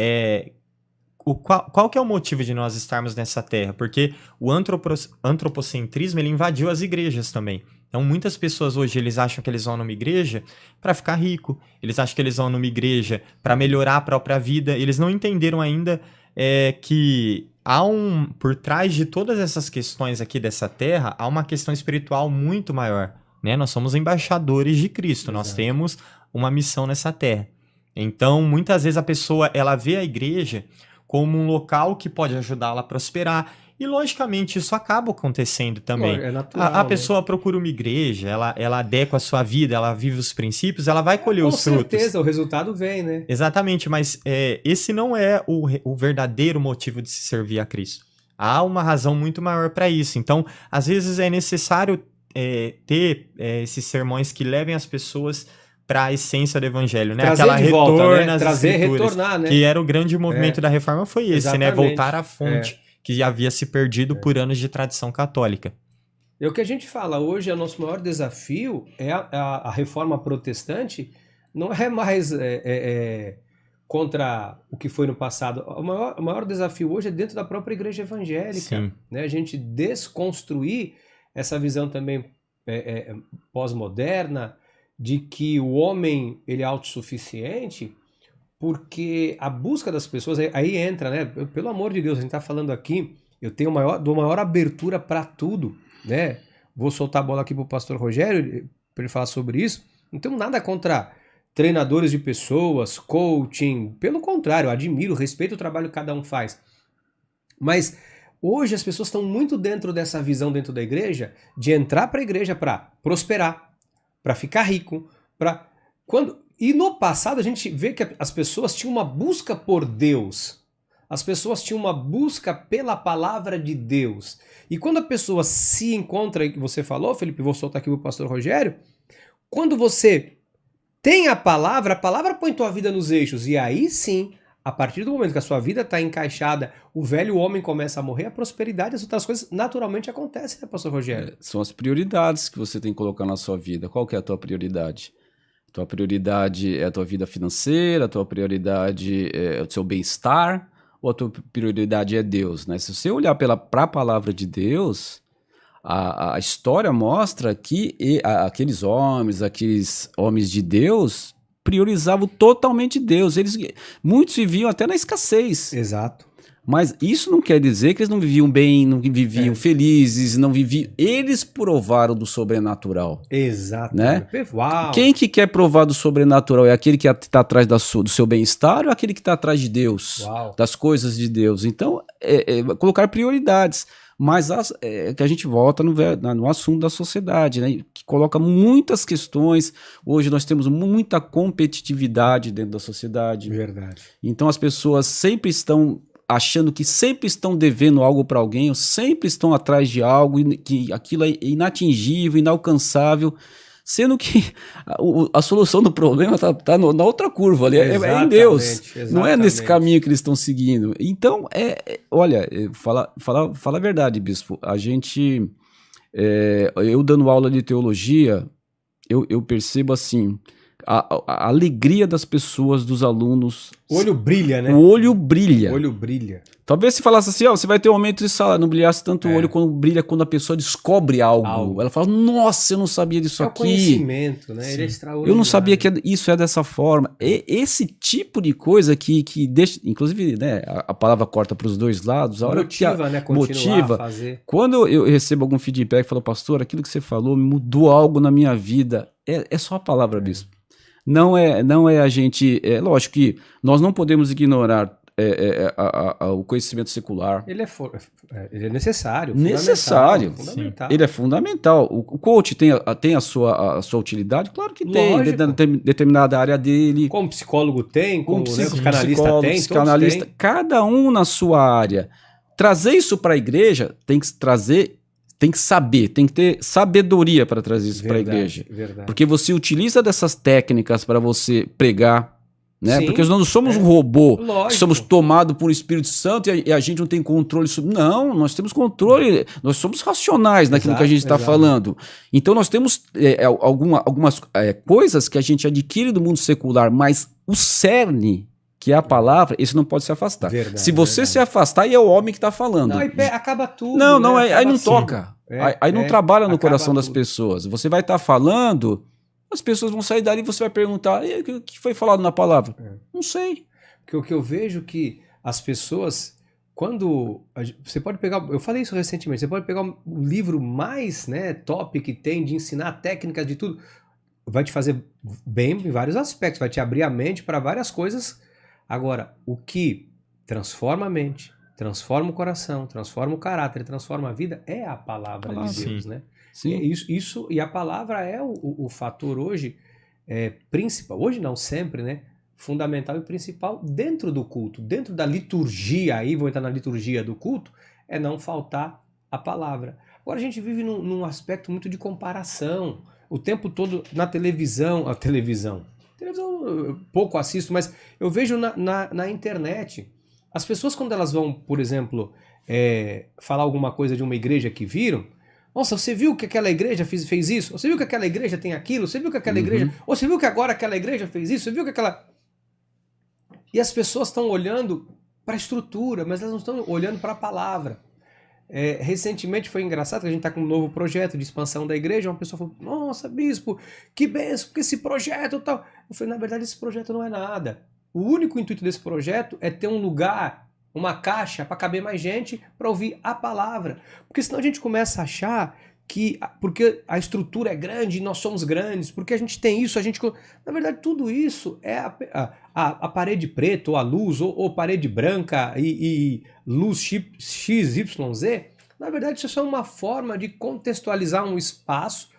qual que é o motivo de nós estarmos nessa terra, porque o antropocentrismo ele invadiu as igrejas também. Então muitas pessoas hoje eles acham que eles vão numa igreja para ficar rico, eles acham que eles vão numa igreja para melhorar a própria vida, eles não entenderam ainda que por trás de todas essas questões aqui dessa terra, há uma questão espiritual muito maior, né? Nós somos embaixadores de Cristo, Exato. Nós temos uma missão nessa terra. Então, muitas vezes a pessoa, ela vê a igreja como um local que pode ajudá-la a prosperar, e logicamente isso acaba acontecendo também. É natural, A pessoa procura uma igreja, ela adequa a sua vida, ela vive os princípios, ela vai colher os frutos. Com certeza, o resultado vem, né? Exatamente, mas esse não é o verdadeiro motivo de se servir a Cristo. Há uma razão muito maior para isso. Então, às vezes é necessário ter esses sermões que levem as pessoas para a essência do evangelho, né? Trazer Aquela de volta, retorno né? às Trazer, escrituras, retornar, né? que era o grande movimento da reforma, foi esse, né? Exatamente. Voltar à fonte, que havia se perdido por anos de tradição católica. É o que a gente fala hoje, é o nosso maior desafio é a reforma protestante, não é mais contra o que foi no passado. O maior desafio hoje é dentro da própria igreja evangélica. Sim. Né? A gente desconstruir essa visão também pós-moderna de que o homem ele é autossuficiente, porque a busca das pessoas, aí entra, né? Pelo amor de Deus, a gente está falando aqui, eu tenho dou maior abertura para tudo, né? Vou soltar a bola aqui pro pastor Rogério para ele falar sobre isso. Não tenho nada contra treinadores de pessoas, coaching, pelo contrário, eu admiro, respeito o trabalho que cada um faz. Mas hoje as pessoas estão muito dentro dessa visão dentro da igreja de entrar para a igreja para prosperar, para ficar rico, E no passado a gente vê que as pessoas tinham uma busca por Deus. As pessoas tinham uma busca pela palavra de Deus. E quando a pessoa se encontra, que você falou, Felipe, vou soltar aqui para o pastor Rogério, quando você tem a palavra põe tua vida nos eixos. E aí sim, a partir do momento que a sua vida está encaixada, o velho homem começa a morrer, a prosperidade, as outras coisas naturalmente acontecem, né, pastor Rogério? São as prioridades que você tem que colocar na sua vida. Qual que é a tua prioridade? Tua prioridade é a tua vida financeira, a tua prioridade é o seu bem-estar, ou a tua prioridade é Deus, né? Se você olhar para a palavra de Deus, a história mostra que aqueles homens de Deus priorizavam totalmente Deus. Muitos viviam até na escassez. Exato. Mas isso não quer dizer que eles não viviam bem, não viviam felizes, não viviam... Eles provaram do sobrenatural. Exato. Né? Uau. Quem que quer provar do sobrenatural? É aquele que está atrás do seu bem-estar ou aquele que está atrás de Deus? Uau. Das coisas de Deus? Então, colocar prioridades. Mas que a gente volta no assunto da sociedade, né? Que coloca muitas questões. Hoje nós temos muita competitividade dentro da sociedade. Verdade. Então as pessoas sempre estão achando que sempre estão devendo algo para alguém, ou sempre estão atrás de algo, que aquilo é inatingível, inalcançável, sendo que a solução do problema está na outra curva ali, é em Deus, exatamente. Não é nesse caminho que eles estão seguindo. Então, olha, fala a verdade, bispo, a gente, eu dando aula de teologia, eu percebo assim, a alegria das pessoas, dos alunos. O olho brilha, né? O olho brilha. O olho brilha. Talvez se falasse assim, você vai ter um aumento de salário, não brilhasse tanto o olho quando brilha quando a pessoa descobre algo. Ela fala, nossa, eu não sabia disso aqui. É o conhecimento, né? Ele é extraordinário. Eu não sabia que isso é dessa forma. Esse tipo de coisa que deixa, inclusive, né, a palavra corta para os dois lados. A hora motiva, né? Continuar a fazer. Quando eu recebo algum feedback, falo, pastor, aquilo que você falou mudou algo na minha vida. É só a palavra, bispo. Não é a gente... lógico que nós não podemos ignorar o conhecimento secular. Ele é necessário. Necessário. Fundamental. Ele é fundamental. O coach tem a sua utilidade? Claro que tem, dentro de determinada área dele. Como psicólogo tem, como psicanalista tem. Psicanalista, cada um na sua área. Trazer isso para a igreja tem que trazer tem que saber, tem que ter sabedoria para trazer isso para a igreja. Verdade. Porque você utiliza dessas técnicas para você pregar, né? Sim, Porque nós não somos um robô, lógico. que somos tomados por um Espírito Santo e a gente não tem controle sobre. Não, nós temos controle, nós somos racionais naquilo que a gente está falando. Então nós temos algumas coisas que a gente adquire do mundo secular, mas o cerne, que é a palavra, esse não pode se afastar. Verdade, se você se afastar, aí é o homem que está falando. Não, aí acaba tudo. Não, né? aí não assim. toca. Aí não trabalha no coração das tudo. pessoas. Você vai estar falando, as pessoas vão sair dali e você vai perguntar: e o que foi falado na palavra? Não sei. Porque o que eu vejo que as pessoas, quando você pode pegar, eu falei isso recentemente, você pode pegar o livro mais, né, top que tem de ensinar técnicas de tudo, vai te fazer bem em vários aspectos, vai te abrir a mente para várias coisas. Agora, o que transforma a mente, transforma o coração, transforma o caráter, transforma a vida é a palavra de Deus, né? Sim. E a palavra é o fator hoje principal, hoje não, sempre, né? Fundamental e principal dentro do culto, dentro da liturgia, aí vou entrar na liturgia do culto, é não faltar a palavra. Agora a gente vive num aspecto muito de comparação, o tempo todo na televisão eu pouco assisto, mas eu vejo na internet, as pessoas quando elas vão, por exemplo, falar alguma coisa de uma igreja que viram, nossa, você viu que aquela igreja fez isso? Você viu que aquela igreja tem aquilo? Você viu que aquela igreja... Ou você viu que agora aquela igreja fez isso? Você viu que aquela... E as pessoas estão olhando para a estrutura, mas elas não estão olhando para a palavra. Recentemente foi engraçado que a gente está com um novo projeto de expansão da igreja, uma pessoa falou, nossa, bispo, que benção, que esse projeto e tal. Eu falei, na verdade esse projeto não é nada. O único intuito desse projeto é ter um lugar, uma caixa para caber mais gente para ouvir a palavra. Porque senão a gente começa a achar que porque a estrutura é grande, nós somos grandes, porque a gente tem isso, na verdade tudo isso é a parede preta, ou a luz, ou parede branca e luz XYZ, na verdade isso é só uma forma de contextualizar um espaço,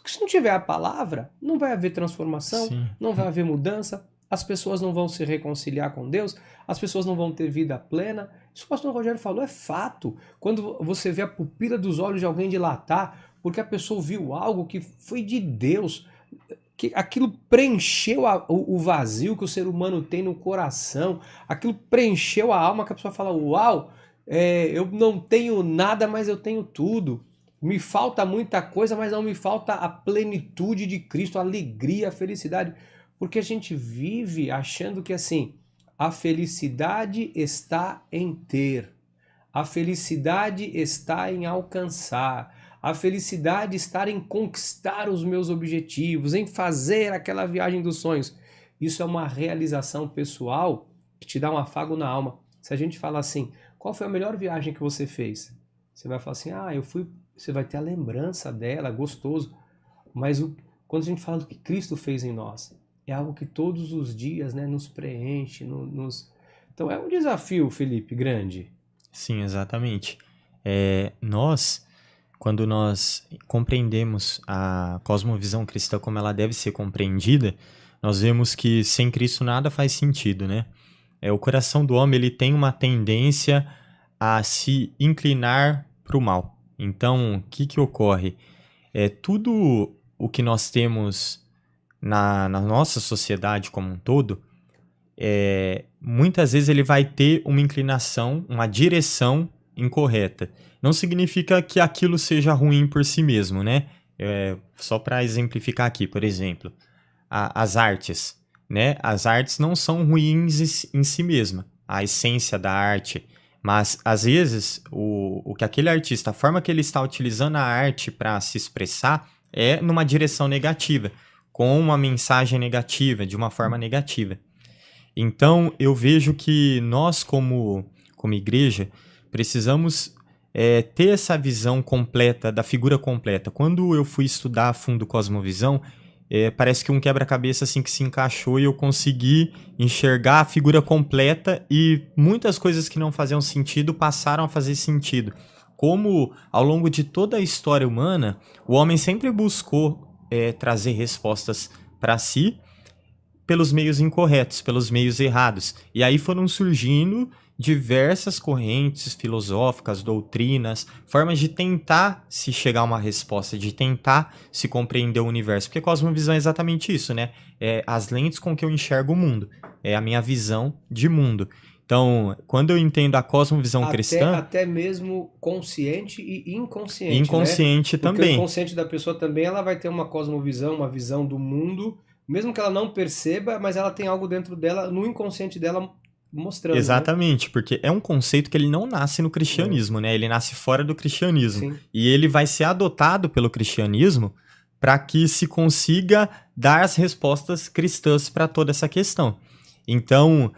que se não tiver a palavra, não vai haver transformação, não vai haver mudança, as pessoas não vão se reconciliar com Deus, as pessoas não vão ter vida plena. Isso que o pastor Rogério falou é fato. Quando você vê a pupila dos olhos de alguém dilatar, porque a pessoa viu algo que foi de Deus, que aquilo preencheu o vazio que o ser humano tem no coração, aquilo preencheu a alma, que a pessoa fala, uau, eu não tenho nada, mas eu tenho tudo. Me falta muita coisa, mas não me falta a plenitude de Cristo, a alegria, a felicidade. Porque a gente vive achando que assim, a felicidade está em ter, a felicidade está em alcançar, a felicidade está em conquistar os meus objetivos, em fazer aquela viagem dos sonhos. Isso é uma realização pessoal que te dá um afago na alma. Se a gente falar assim, qual foi a melhor viagem que você fez? Você vai falar assim, eu fui, você vai ter a lembrança dela, gostoso. Mas quando a gente fala do que Cristo fez em nós, é algo que todos os dias, né, nos preenche, Então é um desafio, Felipe, grande. Sim, exatamente. Quando nós compreendemos a cosmovisão cristã como ela deve ser compreendida, nós vemos que sem Cristo nada faz sentido, né? O coração do homem ele tem uma tendência a se inclinar para o mal. Então, o que ocorre? Tudo o que nós temos na nossa sociedade como um todo, muitas vezes ele vai ter uma inclinação, uma direção incorreta. Não significa que aquilo seja ruim por si mesmo, né? Só para exemplificar aqui, por exemplo, as artes, né? As artes não são ruins em si mesma, a essência da arte, mas às vezes o que aquele artista, a forma que ele está utilizando a arte para se expressar é numa direção negativa, com uma mensagem negativa, de uma forma negativa. Então, eu vejo que nós, como igreja, precisamos ter essa visão completa, da figura completa. Quando eu fui estudar a fundo Cosmovisão, parece que um quebra-cabeça assim que se encaixou e eu consegui enxergar a figura completa e muitas coisas que não faziam sentido passaram a fazer sentido. Como, ao longo de toda a história humana, o homem sempre buscou trazer respostas para si pelos meios incorretos, pelos meios errados. E aí foram surgindo diversas correntes filosóficas, doutrinas, formas de tentar se chegar a uma resposta, de tentar se compreender o universo. Porque cosmovisão é exatamente isso, né? É as lentes com que eu enxergo o mundo. É a minha visão de mundo. Então, quando eu entendo a cosmovisão cristã... Até mesmo consciente e inconsciente, inconsciente, né? Também. Porque o inconsciente da pessoa também, ela vai ter uma cosmovisão, uma visão do mundo, mesmo que ela não perceba, mas ela tem algo dentro dela, no inconsciente dela, mostrando. Exatamente, né? Porque é um conceito que ele não nasce no cristianismo, né? Ele nasce fora do cristianismo. Sim. E ele vai ser adotado pelo cristianismo para que se consiga dar as respostas cristãs para toda essa questão. Então...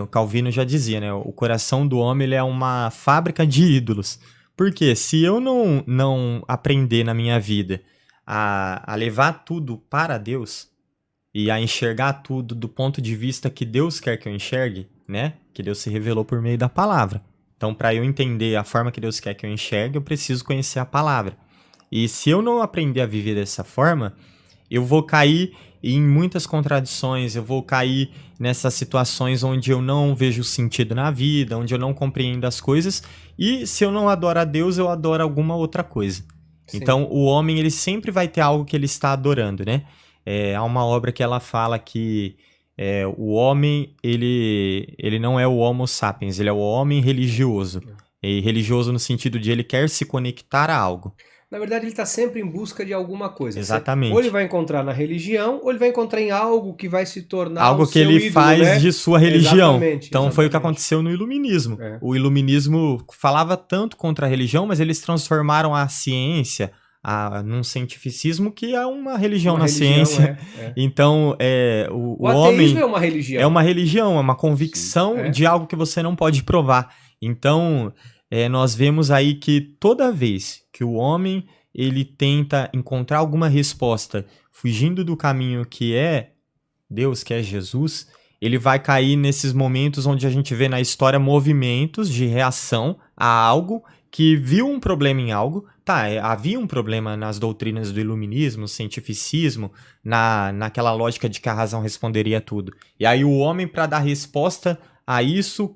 o Calvino já dizia, né? O coração do homem ele é uma fábrica de ídolos. Porque se eu não aprender na minha vida a levar tudo para Deus e a enxergar tudo do ponto de vista que Deus quer que eu enxergue, né? Que Deus se revelou por meio da palavra. Então, para eu entender a forma que Deus quer que eu enxergue, eu preciso conhecer a palavra. E se eu não aprender a viver dessa forma, eu vou cair em muitas contradições, eu vou cair nessas situações onde eu não vejo sentido na vida, onde eu não compreendo as coisas, e se eu não adoro a Deus, eu adoro alguma outra coisa. Sim. Então, o homem, ele sempre vai ter algo que ele está adorando, né? Há uma obra que ela fala que o homem, ele não é o homo sapiens, ele é o homem religioso. E religioso no sentido de ele quer se conectar a algo. Na verdade, ele está sempre em busca de alguma coisa. Exatamente. Ou ele vai encontrar na religião, ou ele vai encontrar em algo que vai se tornar algo que ele ídolo, faz, né? De sua religião. Então foi o que aconteceu no iluminismo. O iluminismo falava tanto contra a religião, mas eles transformaram a ciência num cientificismo que é uma religião na ciência. Então, o homem é uma religião. É uma religião, é uma convicção de algo que você não pode provar. Então, nós vemos aí que toda vez que o homem ele tenta encontrar alguma resposta fugindo do caminho que é Deus, que é Jesus, ele vai cair nesses momentos onde a gente vê na história movimentos de reação a algo que viu um problema em algo. Havia um problema nas doutrinas do iluminismo, cientificismo, naquela lógica de que a razão responderia a tudo. E aí o homem, para dar resposta a isso,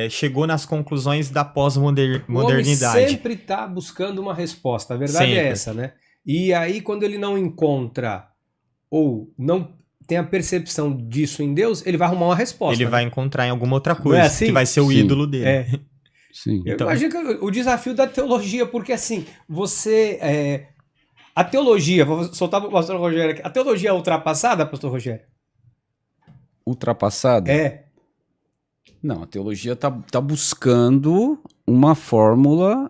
chegou nas conclusões da pós-modernidade. O homem sempre está buscando uma resposta, a verdade é essa, né? E aí, quando ele não encontra ou não tem a percepção disso em Deus, ele vai arrumar uma resposta. Ele vai encontrar em alguma outra coisa, assim? Que vai ser o ídolo dele. Sim. Eu imagino que o desafio da teologia, porque assim, a teologia, vou soltar para o pastor Rogério aqui, a teologia é ultrapassada, pastor Rogério? Ultrapassada? Não, a teologia tá buscando uma fórmula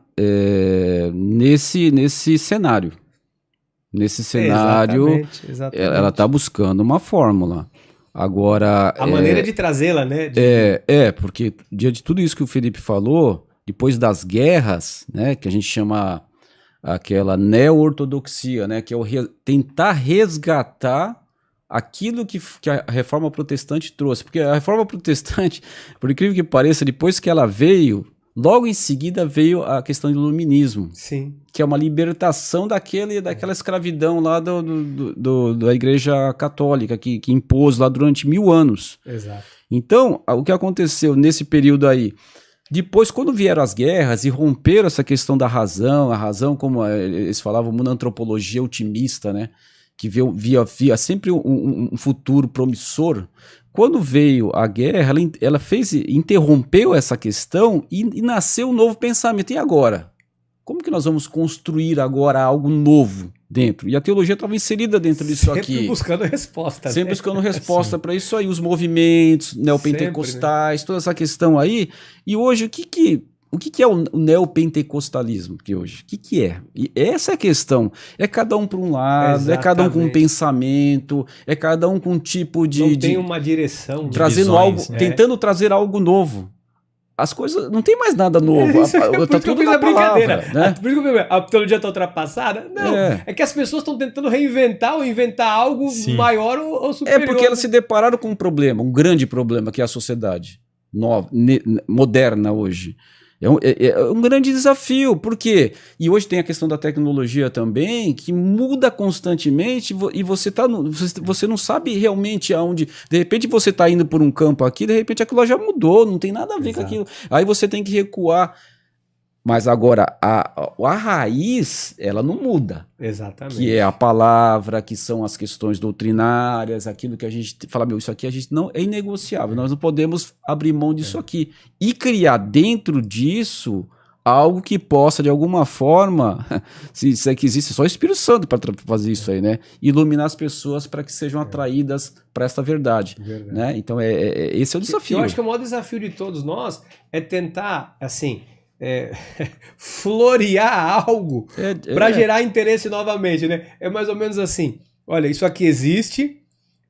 nesse cenário. Nesse cenário, exatamente. Ela está buscando uma fórmula. Agora... A maneira de trazê-la, né? Porque diante de tudo isso que o Felipe falou, depois das guerras, né, que a gente chama aquela neo-ortodoxia, né, que é tentar resgatar aquilo que a reforma protestante trouxe. Porque a reforma protestante, por incrível que pareça, depois que ela veio, logo em seguida veio a questão do iluminismo. Sim. Que é uma libertação daquela escravidão lá da Igreja Católica, que impôs lá durante 1000 anos. Exato. Então, o que aconteceu nesse período aí? Depois, quando vieram as guerras e romperam essa questão da razão, a razão, como eles falavam, uma antropologia otimista, né? Que via sempre um futuro promissor. Quando veio a guerra, ela interrompeu essa questão e nasceu um novo pensamento. E agora? Como que nós vamos construir agora algo novo dentro? E a teologia estava inserida dentro disso aqui. Sempre buscando resposta. Sempre buscando resposta para isso aí. Os movimentos neopentecostais, toda essa questão aí. E hoje, o que é o neopentecostalismo que hoje? O que é? E essa é a questão. É cada um para um lado, exatamente. É cada um com um pensamento, é cada um com um tipo de... Não tem uma direção. Trazendo algo, tentando trazer algo novo. As coisas... Não tem mais nada novo. Tá tudo na brincadeira. Né? Por isso que a teologia está ultrapassada? Não. É que as pessoas estão tentando reinventar ou inventar algo maior ou superior. É porque elas se depararam com um problema, um grande problema, que é a sociedade nova, moderna hoje. É um grande desafio, por quê? E hoje tem a questão da tecnologia também, que muda constantemente e você não sabe realmente aonde. De repente você está indo por um campo aqui, de repente aquilo já mudou, não tem nada a ver com aquilo. Aí você tem que recuar. Mas agora, a raiz, ela não muda. Exatamente. Que é a palavra, que são as questões doutrinárias, aquilo que a gente fala, isso aqui a gente não é inegociável, nós não podemos abrir mão disso aqui. E criar dentro disso algo que possa, de alguma forma, se é que existe só o Espírito Santo para fazer isso aí, né? Iluminar as pessoas para que sejam atraídas para essa verdade. Né? Então, esse é o desafio. Eu acho que o maior desafio de todos nós é tentar, assim... florear algo para gerar interesse novamente, né? É mais ou menos assim, olha, isso aqui existe,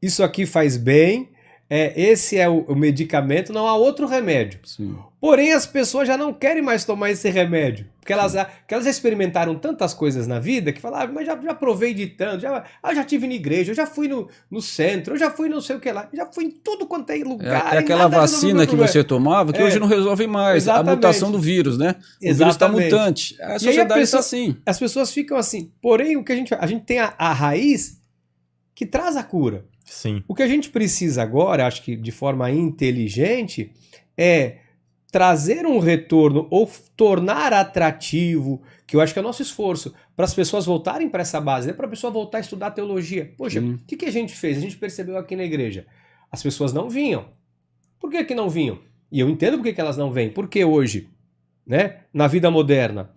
isso aqui faz bem, esse é o medicamento, não há outro remédio. Sim. Porém, as pessoas já não querem mais tomar esse remédio, porque elas já experimentaram tantas coisas na vida que falaram, mas já provei de tanto, já tive na igreja, eu já fui no centro, eu já fui não sei o que lá, já fui em tudo quanto é lugar. É aquela vacina que você tomava que hoje não resolve mais. Exatamente. A mutação do vírus, né? O vírus está mutante. A sociedade está assim. As pessoas ficam assim. Porém, o que a gente tem a raiz que traz a cura. Sim. O que a gente precisa agora, acho que de forma inteligente, é trazer um retorno ou tornar atrativo, que eu acho que é o nosso esforço, para as pessoas voltarem para essa base, né? Para a pessoa voltar a estudar teologia. Poxa, o que a gente fez? A gente percebeu aqui na igreja. As pessoas não vinham. Por que não vinham? E eu entendo por que elas não vêm. Porque hoje, né, na vida moderna,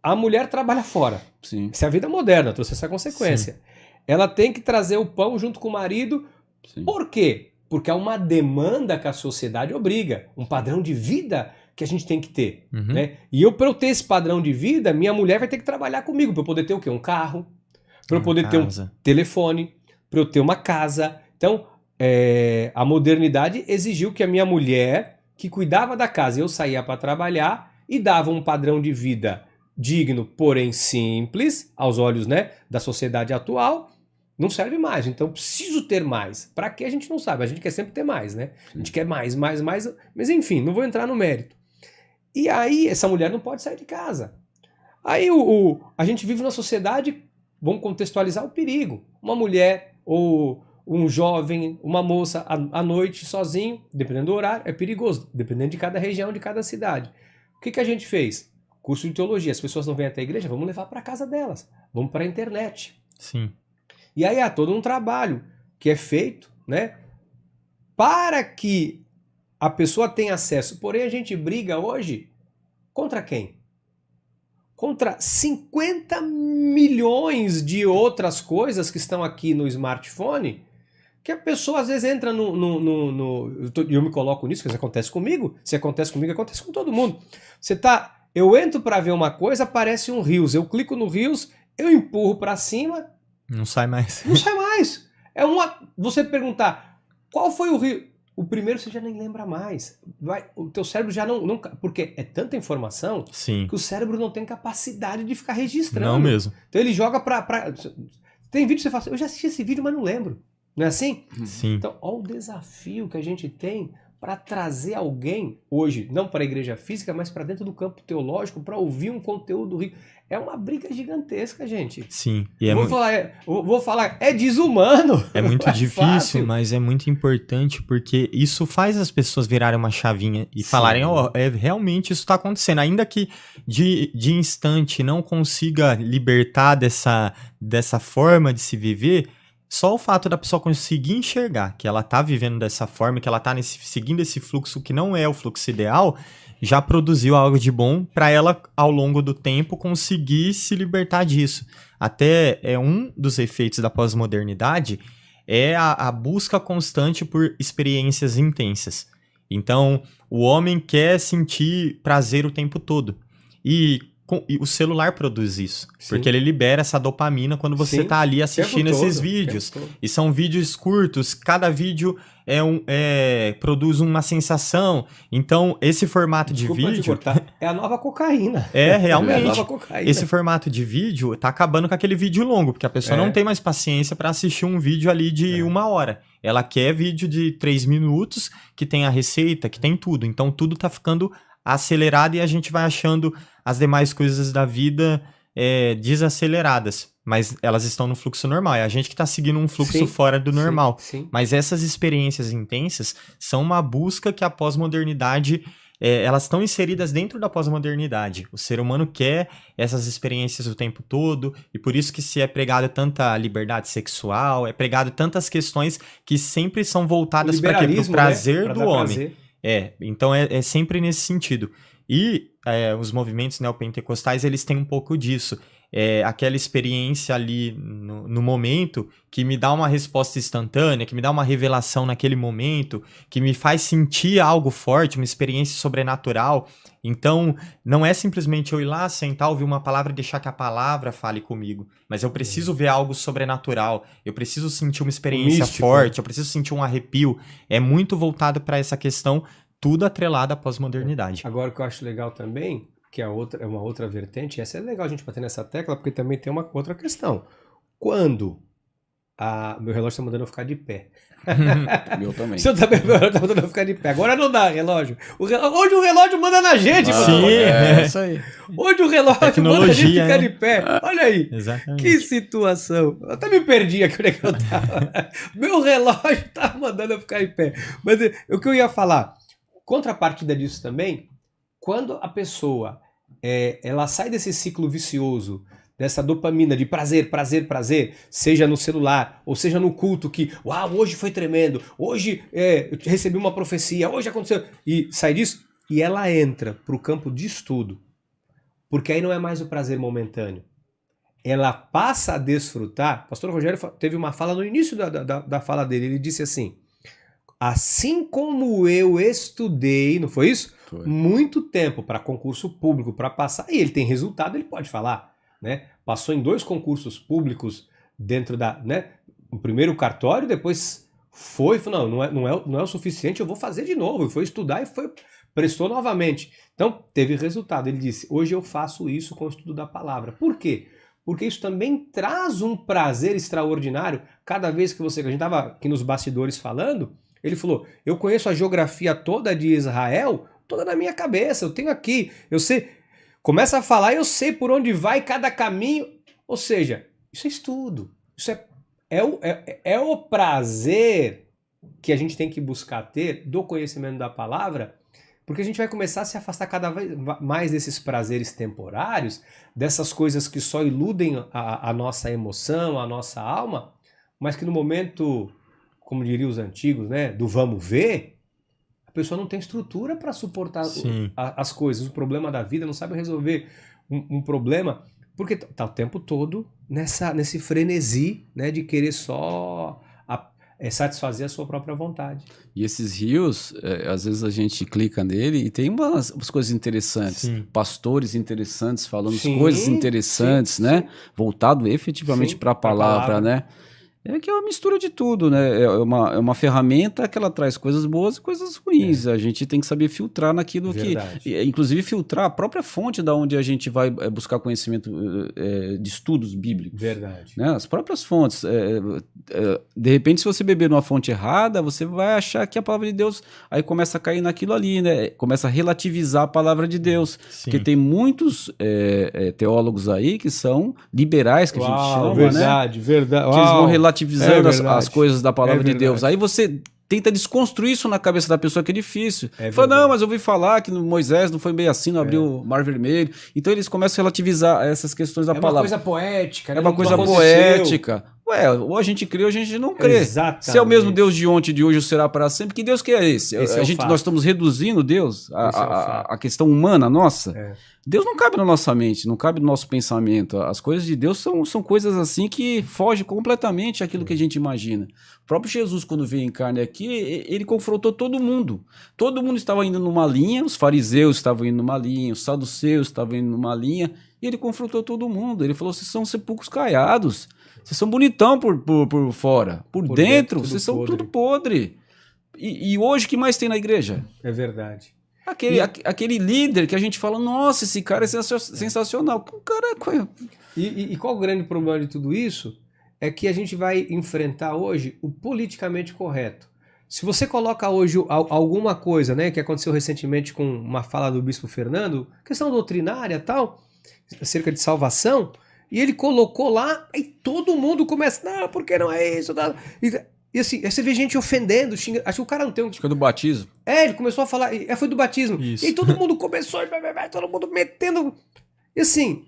a mulher trabalha fora. Sim. Essa é a vida moderna, trouxe essa consequência. Sim. Ela tem que trazer o pão junto com o marido. Sim. Por quê? Porque há uma demanda que a sociedade obriga, um padrão de vida que a gente tem que ter. Né? E para eu ter esse padrão de vida, minha mulher vai ter que trabalhar comigo para eu poder ter o quê? Um carro, para eu poder ter um telefone, para eu ter uma casa. Então, a modernidade exigiu que a minha mulher, que cuidava da casa, eu saía para trabalhar e dava um padrão de vida digno, porém simples, aos olhos, né, da sociedade atual, não serve mais. Então, preciso ter mais. Para que a gente não sabe? A gente quer sempre ter mais, né? A gente quer mais. Mas, enfim, não vou entrar no mérito. E aí, essa mulher não pode sair de casa. Aí, a gente vive numa sociedade, vamos contextualizar o perigo. Uma mulher ou um jovem, uma moça à noite, sozinho, dependendo do horário, é perigoso. Dependendo de cada região, de cada cidade. O que a gente fez? Curso de teologia. As pessoas não vêm até a igreja, vamos levar para casa delas. Vamos para a internet. Sim. E aí há todo um trabalho que é feito, né, para que a pessoa tenha acesso. Porém, a gente briga hoje contra quem? Contra 50 milhões de outras coisas que estão aqui no smartphone, que a pessoa às vezes entra eu me coloco nisso, que isso acontece comigo. Se acontece comigo, acontece com todo mundo. Eu entro para ver uma coisa, aparece um Reels. Eu clico no Reels, eu empurro para cima. Não sai mais. Não sai mais. Você perguntar, qual foi o Rio? O primeiro você já nem lembra mais. O teu cérebro já não... Porque é tanta informação. Sim. Que o cérebro não tem capacidade de ficar registrando. Não mesmo. Então ele joga Tem vídeo que você fala assim, eu já assisti esse vídeo, mas não lembro. Não é assim? Sim. Então, olha o desafio que a gente tem para trazer alguém hoje, não para a igreja física, mas para dentro do campo teológico, para ouvir um conteúdo rico. É uma briga gigantesca, gente. Sim. E vou falar, é desumano. É muito difícil, fácil. Mas é muito importante, porque isso faz as pessoas virarem uma chavinha e falarem, realmente isso está acontecendo. Ainda que de instante não consiga libertar dessa forma de se viver, só o fato da pessoa conseguir enxergar que ela tá vivendo dessa forma, que ela tá seguindo esse fluxo que não é o fluxo ideal, já produziu algo de bom para ela, ao longo do tempo, conseguir se libertar disso. Até um dos efeitos da pós-modernidade é a busca constante por experiências intensas. Então, o homem quer sentir prazer o tempo todo. E o celular produz isso. Sim. Porque ele libera essa dopamina quando você está ali assistindo esses vídeos. E são vídeos curtos, cada vídeo produz uma sensação. Então, esse formato de vídeo... É a nova cocaína. Realmente. É a nova cocaína. Esse formato de vídeo tá acabando com aquele vídeo longo, porque a pessoa não tem mais paciência para assistir um vídeo ali de 1 hora. Ela quer vídeo de 3 minutos, que tem a receita, que tem tudo. Então, tudo tá ficando acelerada e a gente vai achando as demais coisas da vida desaceleradas. Mas elas estão no fluxo normal. É a gente que está seguindo um fluxo fora do normal. Sim. Mas essas experiências intensas são uma busca que a pós-modernidade... elas estão inseridas dentro da pós-modernidade. O ser humano quer essas experiências o tempo todo, e por isso que se é pregado tanta liberdade sexual, é pregado tantas questões que sempre são voltadas para o prazer, né? Do homem. Então é sempre nesse sentido. E os movimentos neopentecostais, eles têm um pouco disso. Aquela experiência ali no momento que me dá uma resposta instantânea, que me dá uma revelação naquele momento, que me faz sentir algo forte, uma experiência sobrenatural. Então, não é simplesmente eu ir lá, sentar, ouvir uma palavra e deixar que a palavra fale comigo, mas eu preciso ver algo sobrenatural, eu preciso sentir uma experiência forte, eu preciso sentir um arrepio. É muito voltado para essa questão, tudo atrelado à pós-modernidade. Agora, o que eu acho legal também, que é uma outra vertente, essa é legal a gente bater nessa tecla, porque também tem uma outra questão. Quando meu relógio está mandando eu ficar de pé. Meu também. Seu também, meu relógio está mandando eu ficar de pé. Agora não dá, relógio. Hoje o relógio manda na gente. Sim, isso aí. Hoje o relógio manda a gente ficar de pé. Olha aí. Exatamente. Que situação. Eu até me perdi aqui onde é que eu tava. Meu relógio está mandando eu ficar de pé. Mas o que eu ia falar, contrapartida disso também, quando a pessoa ela sai desse ciclo vicioso, dessa dopamina de prazer, seja no celular, ou seja no culto que, uau, hoje foi tremendo, hoje eu recebi uma profecia, hoje aconteceu, e sai disso, e ela entra para o campo de estudo, porque aí não é mais o prazer momentâneo. Ela passa a desfrutar. O pastor Rogério teve uma fala no início da fala dele, ele disse assim, assim como eu estudei, não foi isso? Foi. Muito tempo para concurso público, para passar, e ele tem resultado, ele pode falar, né? Passou em 2 concursos públicos dentro o primeiro cartório, depois falou, não é o suficiente, eu vou fazer de novo, e foi estudar e prestou novamente. Então, teve resultado. Ele disse, hoje eu faço isso com o estudo da palavra. Por quê? Porque isso também traz um prazer extraordinário cada vez que a gente estava aqui nos bastidores falando. Ele falou, eu conheço a geografia toda de Israel, toda na minha cabeça, eu tenho aqui, eu sei, começa a falar e eu sei por onde vai cada caminho, ou seja, isso é estudo, isso é o prazer que a gente tem que buscar ter do conhecimento da palavra, porque a gente vai começar a se afastar cada vez mais desses prazeres temporários, dessas coisas que só iludem a nossa emoção, a nossa alma, mas que no momento, como diriam os antigos, né, do vamos ver, a pessoa não tem estrutura para suportar as coisas, o problema da vida, não sabe resolver um problema, porque está o tempo todo nesse frenesi, né, de querer só satisfazer a sua própria vontade. E esses rios, às vezes a gente clica nele e tem umas coisas interessantes, pastores interessantes falando coisas interessantes, né? Voltado efetivamente para a palavra, né? É que é uma mistura de tudo, né? É uma ferramenta que ela traz coisas boas e coisas ruins. A gente tem que saber filtrar naquilo que... Inclusive filtrar a própria fonte da onde a gente vai buscar conhecimento de estudos bíblicos. Verdade. Né? As próprias fontes. De repente, se você beber numa fonte errada, você vai achar que a palavra de Deus... Aí começa a cair naquilo ali, né? Começa a relativizar a palavra de Deus. Sim. Porque tem muitos teólogos aí que são liberais, que a gente chama, verdade, né? Verdade. Que eles vão relativizando as coisas da palavra de verdade. Deus. Aí você tenta desconstruir isso na cabeça da pessoa, que é difícil. Fala, não, mas eu ouvi falar que Moisés não foi bem assim, não abriu o Mar Vermelho. Então eles começam a relativizar essas questões da palavra. É uma coisa poética, né? É uma coisa poética. Ué, ou a gente crê ou a gente não crê. Exatamente. Se é o mesmo Deus de ontem e de hoje, será para sempre. Que Deus que é esse? Nós estamos reduzindo Deus, a questão humana nossa. Deus não cabe na nossa mente, não cabe no nosso pensamento. As coisas de Deus são coisas assim que fogem completamente aquilo que a gente imagina. O próprio Jesus, quando veio em carne aqui, ele confrontou todo mundo. Todo mundo estava indo numa linha, os fariseus estavam indo numa linha, os saduceus estavam indo numa linha, e ele confrontou todo mundo. Ele falou, vocês são sepulcros caiados, vocês são bonitão por fora, por dentro vocês são tudo podre. E hoje, o que mais tem na igreja? É verdade. Aquele líder que a gente fala, nossa, esse cara é sensacional. O cara E qual o grande problema de tudo isso? É que a gente vai enfrentar hoje o politicamente correto. se você coloca hoje alguma coisa, né, que aconteceu recentemente com uma fala do Bispo Fernando, questão doutrinária e tal, acerca de salvação, e ele colocou lá, aí todo mundo começa, não, porque não é isso? Não. E assim, aí você vê gente ofendendo, xingando, acho que o cara não tem um... Acho que é do batismo. Ele começou a falar, foi do batismo, Isso. e aí todo mundo começou, todo mundo metendo... E assim,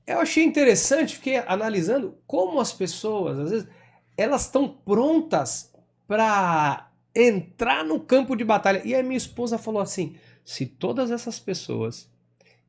eu achei interessante, fiquei analisando como as pessoas, às vezes, elas estão prontas para entrar no campo de batalha. E a minha esposa falou assim, se todas essas pessoas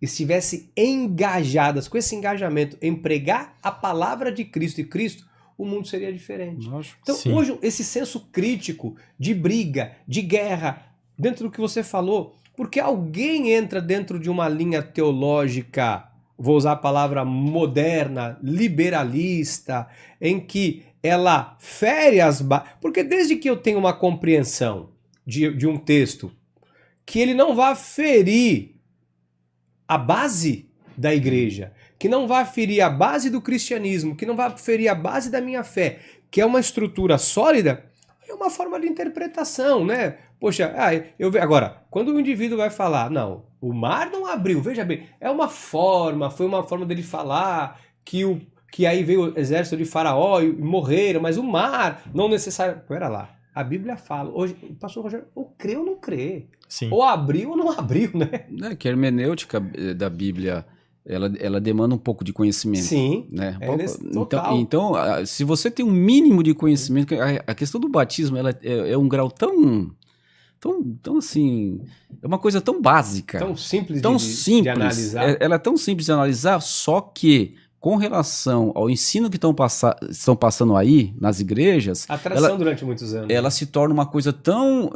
estivessem engajadas, com esse engajamento, em pregar a palavra de Cristo e Cristo, o mundo seria diferente. Lógico. Então, Sim. hoje, esse senso crítico de briga, de guerra, dentro do que você falou, porque alguém entra dentro de uma linha teológica, vou usar a palavra moderna, liberalista, em que ela fere as bases. Porque desde que eu tenho uma compreensão de um texto, que ele não vá ferir a base da igreja, que não vá ferir a base do cristianismo, que não vá ferir a base da minha fé, que é uma estrutura sólida, é uma forma de interpretação, né? Poxa, agora, quando o indivíduo vai falar, não, o mar não abriu, veja bem, foi uma forma dele falar que aí veio o exército de Faraó e morreram, mas o mar não necessariamente... Pera lá, a Bíblia fala, hoje, o pastor Rogério, ou crê ou não crê, Sim. ou abriu ou não abriu, né? Que a hermenêutica da Bíblia, ela demanda um pouco de conhecimento. Sim, Né? total. Então, se você tem um mínimo de conhecimento, a questão do batismo ela é um grau tão assim, é uma coisa tão básica, Tão simples, simples de analisar. Ela é tão simples de analisar, só que com relação ao ensino que estão passando aí nas igrejas, Atração durante muitos anos. ela se torna uma coisa tão...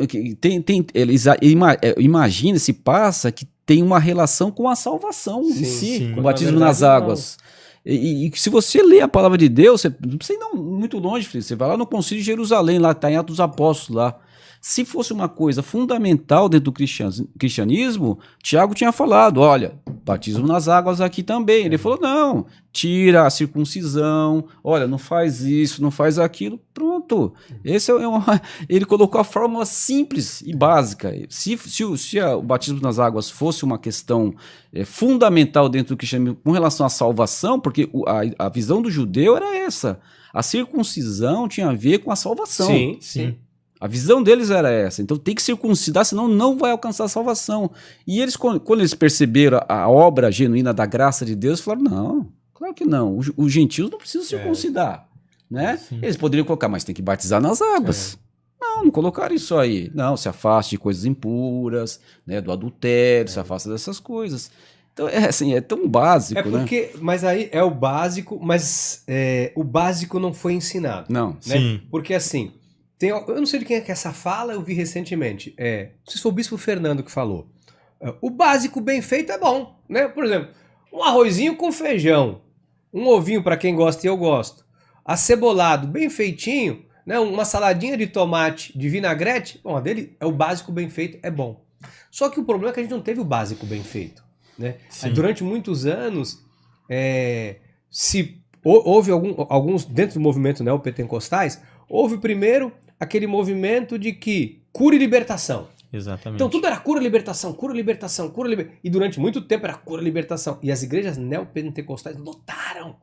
Imagina, se passa que tem uma relação com a salvação em si, sim. o batismo nas águas. E se você lê a palavra de Deus, você não precisa ir muito longe, filho. Você vai lá no Concílio de Jerusalém, lá está em Atos dos Apóstolos, lá. Se fosse uma coisa fundamental dentro do cristianismo, Tiago tinha falado, olha, batismo nas águas aqui também. Ele falou, não, tira a circuncisão, olha, não faz isso, não faz aquilo, pronto. Ele colocou a fórmula simples e básica. Se o batismo nas águas fosse uma questão fundamental dentro do cristianismo com relação à salvação, porque a visão do judeu era essa, a circuncisão tinha a ver com a salvação. Sim. A visão deles era essa. Então tem que circuncidar, senão não vai alcançar a salvação. E eles, quando eles perceberam a obra genuína da graça de Deus, falaram, não, claro que não. Os gentios não precisam circuncidar. Né? Eles poderiam colocar, mas tem que batizar nas águas. Não colocaram isso aí. Não, se afaste de coisas impuras, né, do adultério, se afasta dessas coisas. Então, é tão básico, porque, né? Mas aí é o básico, mas o básico não foi ensinado. Não. Né? Sim. Porque assim... eu não sei de quem é que essa fala, eu vi recentemente. Não sei se foi o Bispo Fernando que falou. O básico bem feito é bom, né? Por exemplo, um arrozinho com feijão, um ovinho para quem gosta e eu gosto, acebolado, bem feitinho, né? Uma saladinha de tomate, de vinagrete, bom, a dele é o básico bem feito, é bom. Só que o problema é que a gente não teve o básico bem feito, né? Durante muitos anos, houve alguns, dentro do movimento neopentecostais, houve primeiro aquele movimento de que cura e libertação. Exatamente. Então tudo era cura, libertação, cura, libertação, cura, libertação. E durante muito tempo era cura, libertação. E as igrejas neopentecostais lotaram.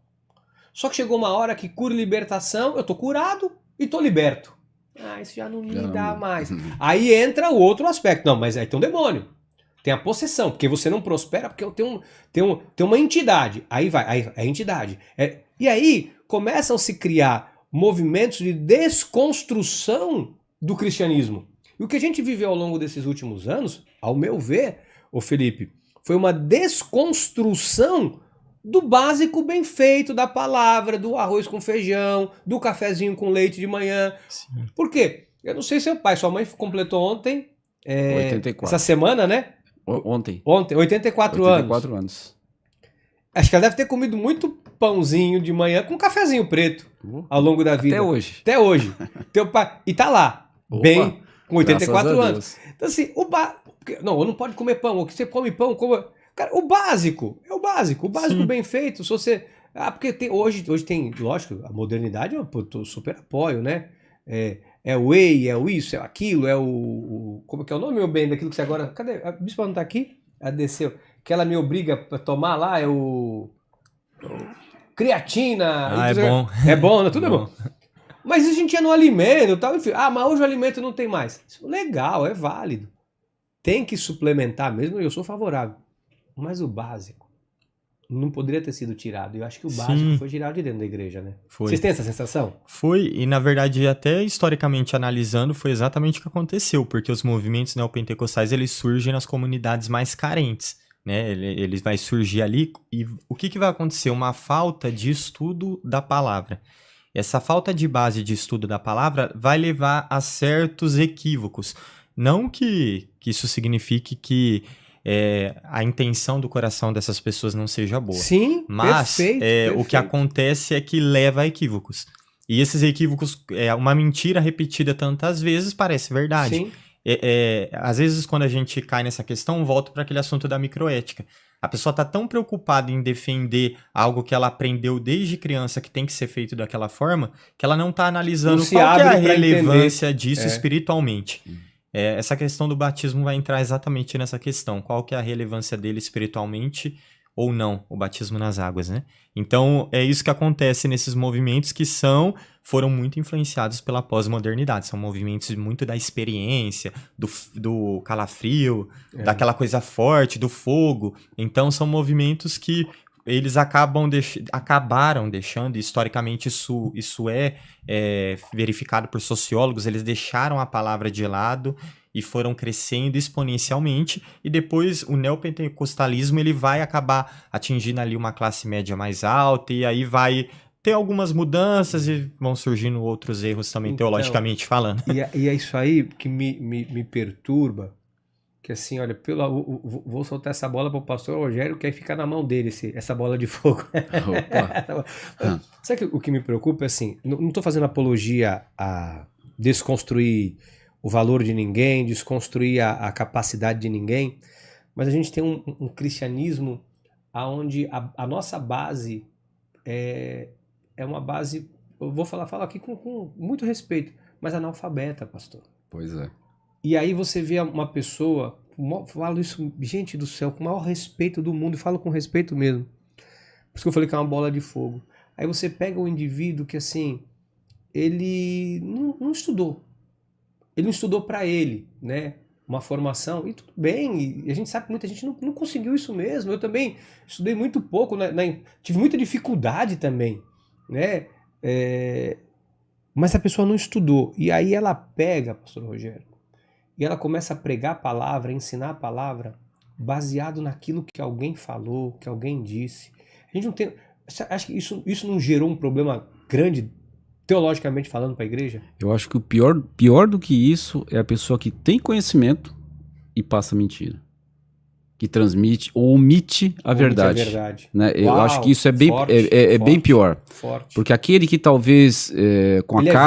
Só que chegou uma hora que cura e libertação, eu tô curado e tô liberto. Isso já não me dá mais. Aí entra o outro aspecto. Não, mas aí tem um demônio. Tem a possessão, porque você não prospera porque eu tenho uma entidade. Aí vai, a entidade. E aí começam a se criar movimentos de desconstrução do cristianismo. E o que a gente viveu ao longo desses últimos anos, ao meu ver, Felipe, foi uma desconstrução do básico bem feito, da palavra, do arroz com feijão, do cafezinho com leite de manhã. Sim. Por quê? Eu não sei se seu pai, sua mãe completou ontem, 84. essa semana, né? Ontem, 84 anos. Acho que ela deve ter comido muito pãozinho de manhã com cafezinho preto ao longo da vida. Até hoje. Teu pai... E tá lá, bem, com 84 anos. Então assim, não pode comer pão. O que você come pão, Cara, o básico Sim. bem feito. Se você... porque hoje tem, lógico, a modernidade eu super apoio, né? é o whey, é o isso, é aquilo, é como é que é o nome, meu bem, daquilo que você agora... Cadê? A bispa não tá aqui? Ela desceu. Que ela me obriga a tomar lá é o creatina. É bom. É bom, né? Tudo é bom. Mas a gente ia no alimento e tal, enfim. Mas hoje o alimento não tem mais. Isso, legal, é válido. Tem que suplementar mesmo, eu sou favorável. Mas o básico não poderia ter sido tirado. Eu acho que o básico foi tirado de dentro da igreja, né? Foi. Vocês têm essa sensação? Foi, e na verdade, até historicamente analisando, foi exatamente o que aconteceu, porque os movimentos neopentecostais, eles surgem nas comunidades mais carentes, né? Ele vai surgir ali, e o que vai acontecer? Uma falta de estudo da palavra. Essa falta de base de estudo da palavra vai levar a certos equívocos. Não que isso signifique que a intenção do coração dessas pessoas não seja boa. Sim, mas perfeito. O que acontece é que leva a equívocos. E esses equívocos, uma mentira repetida tantas vezes parece verdade. Sim. Às vezes, quando a gente cai nessa questão, volto para aquele assunto da microética. A pessoa está tão preocupada em defender algo que ela aprendeu desde criança que tem que ser feito daquela forma, que ela não está analisando qual que é a relevância disso espiritualmente. Essa questão do batismo vai entrar exatamente nessa questão. Qual que é a relevância dele espiritualmente ou não, o batismo nas águas, né? Então, é isso que acontece nesses movimentos que foram muito influenciados pela pós-modernidade. São movimentos muito da experiência, do calafrio, daquela coisa forte, do fogo. Então, são movimentos que eles acabaram deixando, historicamente isso é verificado por sociólogos, eles deixaram a palavra de lado e foram crescendo exponencialmente, e depois o neopentecostalismo ele vai acabar atingindo ali uma classe média mais alta, e aí vai ter algumas mudanças e vão surgindo outros erros também, então, teologicamente falando. E é isso aí que me perturba, que assim, olha, vou soltar essa bola para o pastor Rogério, que aí fica na mão dele essa bola de fogo. Sabe o que me preocupa? Assim, não estou fazendo apologia a desconstruir o valor de ninguém, desconstruir a capacidade de ninguém, mas a gente tem um cristianismo onde a nossa base é uma base, eu vou falar aqui com muito respeito, mas analfabeta, pastor. Pois é. E aí você vê uma pessoa, falo isso, gente do céu, com o maior respeito do mundo, e falo com respeito mesmo. Por isso que eu falei que é uma bola de fogo. Aí você pega um indivíduo que, assim, ele não estudou. Ele não estudou para ele, né? Uma formação, e tudo bem, e a gente sabe que muita gente não conseguiu isso mesmo. Eu também estudei muito pouco, tive muita dificuldade também, né? Mas a pessoa não estudou. E aí ela pega, pastor Rogério, e ela começa a pregar a palavra, a ensinar a palavra, baseado naquilo que alguém falou, que alguém disse. A gente não tem... Acho que isso não gerou um problema grande, teologicamente falando, para a igreja? Eu acho que o pior do que isso é a pessoa que tem conhecimento e passa mentira. Que transmite ou omite a verdade. Né? Eu acho que isso é bem, forte, bem pior. Forte. Porque aquele que talvez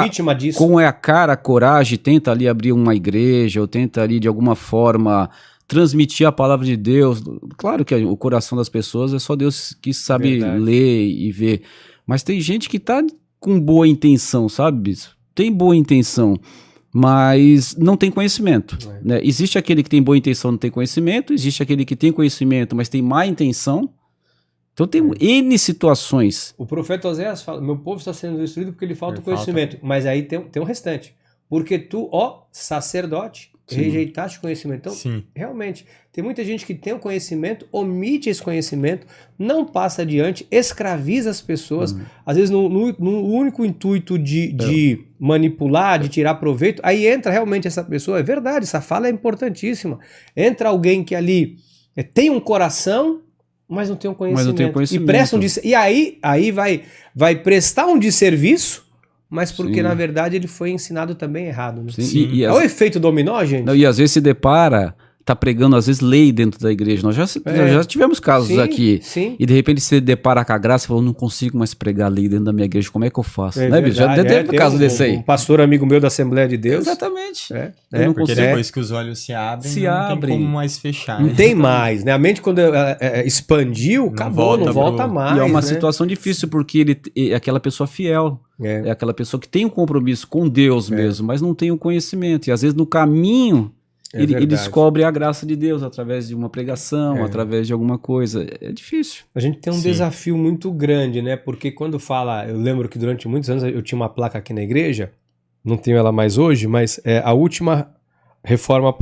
vítima disso. Com a cara, a coragem, tenta ali abrir uma igreja, ou tenta ali de alguma forma transmitir a palavra de Deus. Claro que o coração das pessoas é só Deus que sabe ler e ver. Mas tem gente que tá com boa intenção, sabe, bispo? Tem boa intenção, mas não tem conhecimento. Né? Existe aquele que tem boa intenção e não tem conhecimento, existe aquele que tem conhecimento, mas tem má intenção. Então tem N situações. O profeta Oséias fala, meu povo está sendo destruído porque lhe falta conhecimento. Mas aí tem um restante. Porque tu, ó sacerdote, rejeitaste o conhecimento. Então, realmente, tem muita gente que tem o conhecimento, omite esse conhecimento, não passa adiante, escraviza as pessoas, às vezes no único intuito de manipular, de tirar proveito. Aí entra realmente essa pessoa, é verdade, essa fala é importantíssima. Entra alguém que ali tem um coração, mas não tem um conhecimento. E presta e aí vai prestar um desserviço, mas porque, na verdade, ele foi ensinado também errado. Né? Sim. É o efeito dominó, gente? Não, e às vezes se depara tá pregando, às vezes, lei dentro da igreja. Nós já tivemos casos Sim, aqui. sim. E de repente você depara com a graça e fala, não consigo mais pregar lei dentro da minha igreja, como é que eu faço? É Né, bicho? Já verdade, teve um caso desse aí. Um pastor amigo meu da Assembleia de Deus. Exatamente. Porque consigo. depois que os olhos se abrem, não tem como mais fechar. Não né? tem mais, né? A mente quando expandiu, acabou, não volta mais. E é uma né? situação difícil, porque ele é aquela pessoa fiel. É aquela pessoa que tem um compromisso com Deus mesmo, mas não tem o conhecimento. E às vezes no caminho ele descobre a graça de Deus através de uma pregação, através de alguma coisa. É difícil. A gente tem um desafio muito grande, né? Porque quando fala... Eu lembro que durante muitos anos eu tinha uma placa aqui na igreja, não tenho ela mais hoje, mas é a última reforma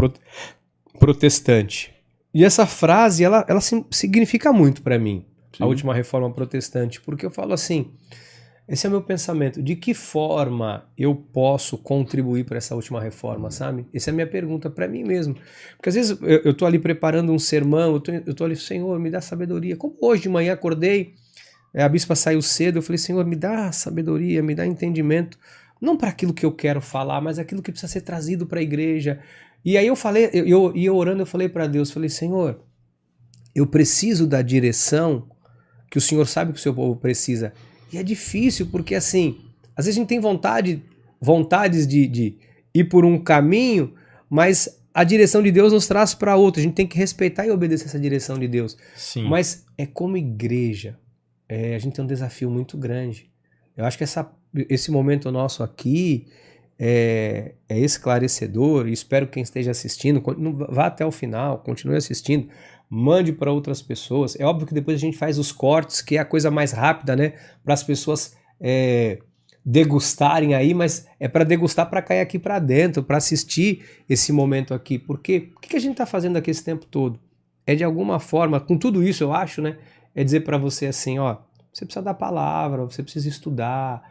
protestante. E essa frase, ela significa muito para mim, a última reforma protestante, porque eu falo assim... Esse é o meu pensamento. De que forma eu posso contribuir para essa última reforma, sabe? Essa é a minha pergunta para mim mesmo. Porque às vezes eu estou ali preparando um sermão, eu estou ali, Senhor, me dá sabedoria. Como hoje de manhã acordei, a bispa saiu cedo, eu falei, Senhor, me dá sabedoria, me dá entendimento. Não para aquilo que eu quero falar, mas aquilo que precisa ser trazido para a igreja. E aí eu falei, eu ia orando, eu falei para Deus, falei, Senhor, eu preciso da direção que o Senhor sabe que o seu povo precisa. E é difícil, porque assim, às vezes a gente tem vontades de ir por um caminho, mas a direção de Deus nos traz para outro. A gente tem que respeitar e obedecer essa direção de Deus. Sim. Mas é como igreja, a gente tem um desafio muito grande. Eu acho que esse momento nosso aqui é esclarecedor, e espero que quem esteja assistindo, vá até o final, continue assistindo, mande para outras pessoas. É óbvio que depois a gente faz os cortes, que é a coisa mais rápida, né? Para as pessoas degustarem aí, mas é para degustar para cair aqui para dentro, para assistir esse momento aqui. Porque o que a gente está fazendo aqui esse tempo todo? É de alguma forma, com tudo isso eu acho, né? É dizer para você assim, ó, você precisa da palavra, você precisa estudar.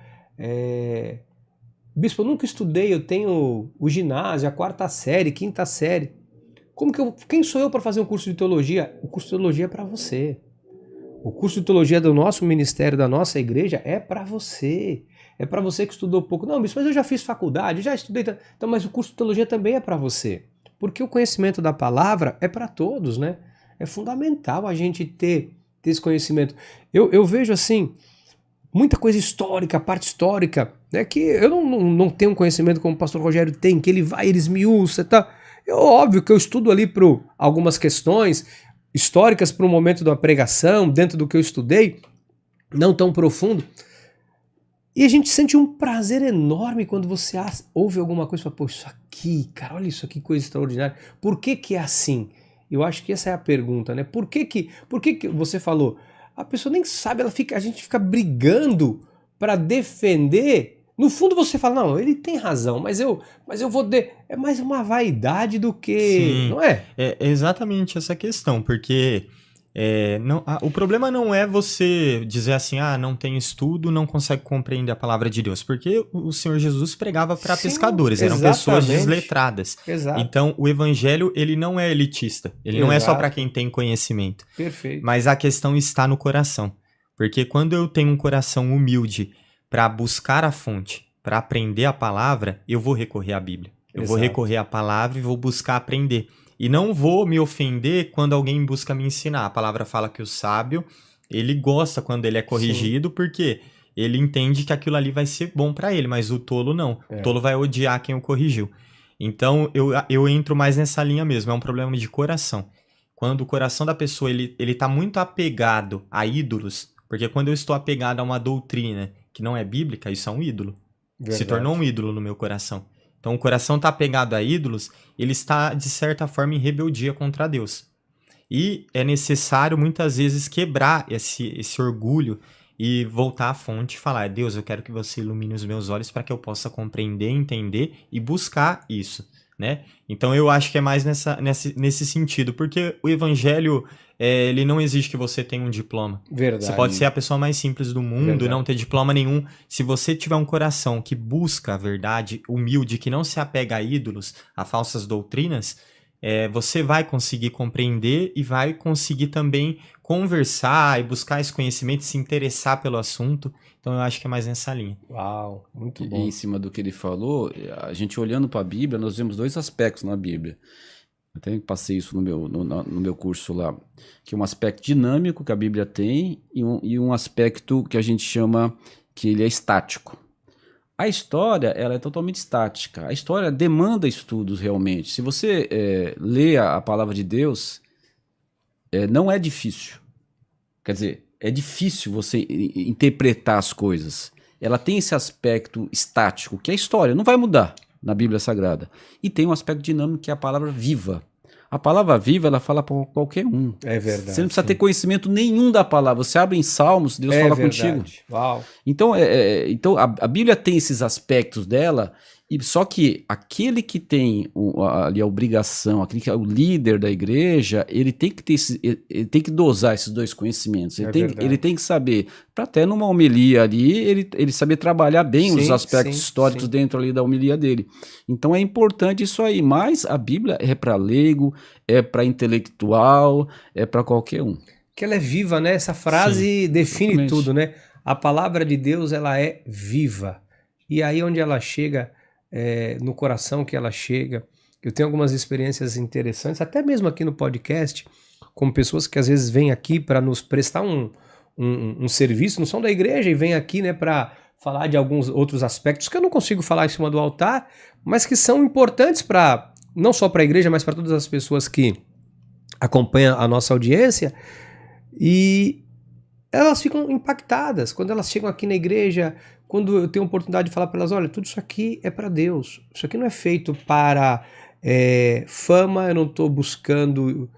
Bispo, eu nunca estudei, eu tenho o ginásio, a 4ª série, 5ª série. Quem sou eu para fazer um curso de teologia? O curso de teologia é para você. O curso de teologia do nosso ministério, da nossa igreja, é para você. É para você que estudou pouco. Não, mas eu já fiz faculdade, já estudei. Então, mas o curso de teologia também é para você. Porque o conhecimento da palavra é para todos, né? É fundamental a gente ter esse conhecimento. Eu vejo assim, muita coisa histórica, parte histórica, né? Que eu não tenho um conhecimento como o pastor Rogério tem, que ele vai, ele esmiuça, tá? Óbvio que eu estudo ali algumas questões históricas para o momento da pregação, dentro do que eu estudei, não tão profundo. E a gente sente um prazer enorme quando você ouve alguma coisa e fala, pô, isso aqui, cara, olha isso aqui, coisa extraordinária. Por que é assim? Eu acho que essa é a pergunta, né? Por que você falou? A pessoa nem sabe, a gente fica brigando para defender. No fundo você fala, não, ele tem razão, mas eu vou... É mais uma vaidade do que... Sim, não é? É exatamente essa questão, porque o problema não é você dizer assim, não tem estudo, não consegue compreender a palavra de Deus, porque o Senhor Jesus pregava para pescadores, eram pessoas desletradas. Exato. Então o evangelho, ele não é elitista, ele não é só para quem tem conhecimento. Perfeito. Mas a questão está no coração, porque quando eu tenho um coração humilde para buscar a fonte, para aprender a palavra, eu vou recorrer à Bíblia. Eu vou recorrer à palavra e vou buscar aprender. E não vou me ofender quando alguém busca me ensinar. A palavra fala que o sábio, ele gosta quando ele é corrigido, porque ele entende que aquilo ali vai ser bom para ele, mas o tolo não. O tolo vai odiar quem o corrigiu. Então, eu entro mais nessa linha mesmo. É um problema de coração. Quando o coração da pessoa ele tá muito apegado a ídolos, porque quando eu estou apegado a uma doutrina que não é bíblica, isso é um ídolo. Verdade. Se tornou um ídolo no meu coração. Então o coração está apegado a ídolos, ele está de certa forma em rebeldia contra Deus. E é necessário muitas vezes quebrar esse orgulho e voltar à fonte e falar, Deus, eu quero que você ilumine os meus olhos para que eu possa compreender, entender e buscar isso, né? Então eu acho que é mais nesse sentido, porque o evangelho, ele não exige que você tenha um diploma. Verdade. Você pode ser a pessoa mais simples do mundo, não ter diploma nenhum. Se você tiver um coração que busca a verdade, humilde, que não se apega a ídolos, a falsas doutrinas, você vai conseguir compreender e vai conseguir também conversar e buscar esse conhecimento, se interessar pelo assunto. Então eu acho que é mais nessa linha. Uau, muito bom. E em cima do que ele falou, a gente olhando para a Bíblia, nós vemos 2 aspectos na Bíblia. Até passei isso no meu curso lá, que é um aspecto dinâmico que a Bíblia tem e um aspecto que a gente chama que ele é estático. A história, ela é totalmente estática. A história demanda estudos realmente. Se você lê a palavra de Deus, não é difícil. Quer dizer, é difícil você interpretar as coisas. Ela tem esse aspecto estático, que é a história, não vai mudar na Bíblia Sagrada. E tem um aspecto dinâmico, que é a palavra viva. A palavra viva, ela fala para qualquer um. É verdade. Você não precisa ter conhecimento nenhum da palavra. Você abre em Salmos, Deus fala verdade. contigo. Uau. Então, a Bíblia tem esses aspectos dela, só que aquele que tem ali a obrigação, aquele que é o líder da igreja, ele tem que ter ele tem que dosar esses dois conhecimentos. Ele tem que saber, para até numa homilia ali, ele saber trabalhar bem os aspectos históricos dentro ali da homilia dele. Então é importante isso aí, mas a Bíblia é para leigo, é para intelectual, é para qualquer um. Que ela é viva, né? Essa frase define exatamente tudo, né? A palavra de Deus, ela é viva. E aí onde ela chega, no coração que ela chega, eu tenho algumas experiências interessantes, até mesmo aqui no podcast, com pessoas que às vezes vêm aqui para nos prestar um serviço, não são da igreja, e vêm aqui, né, para falar de alguns outros aspectos que eu não consigo falar em cima do altar, mas que são importantes para, não só para a igreja, mas para todas as pessoas que acompanham a nossa audiência. E elas ficam impactadas quando elas chegam aqui na igreja, quando eu tenho a oportunidade de falar para elas, olha, tudo isso aqui é para Deus, isso aqui não é feito para fama, eu não estou buscando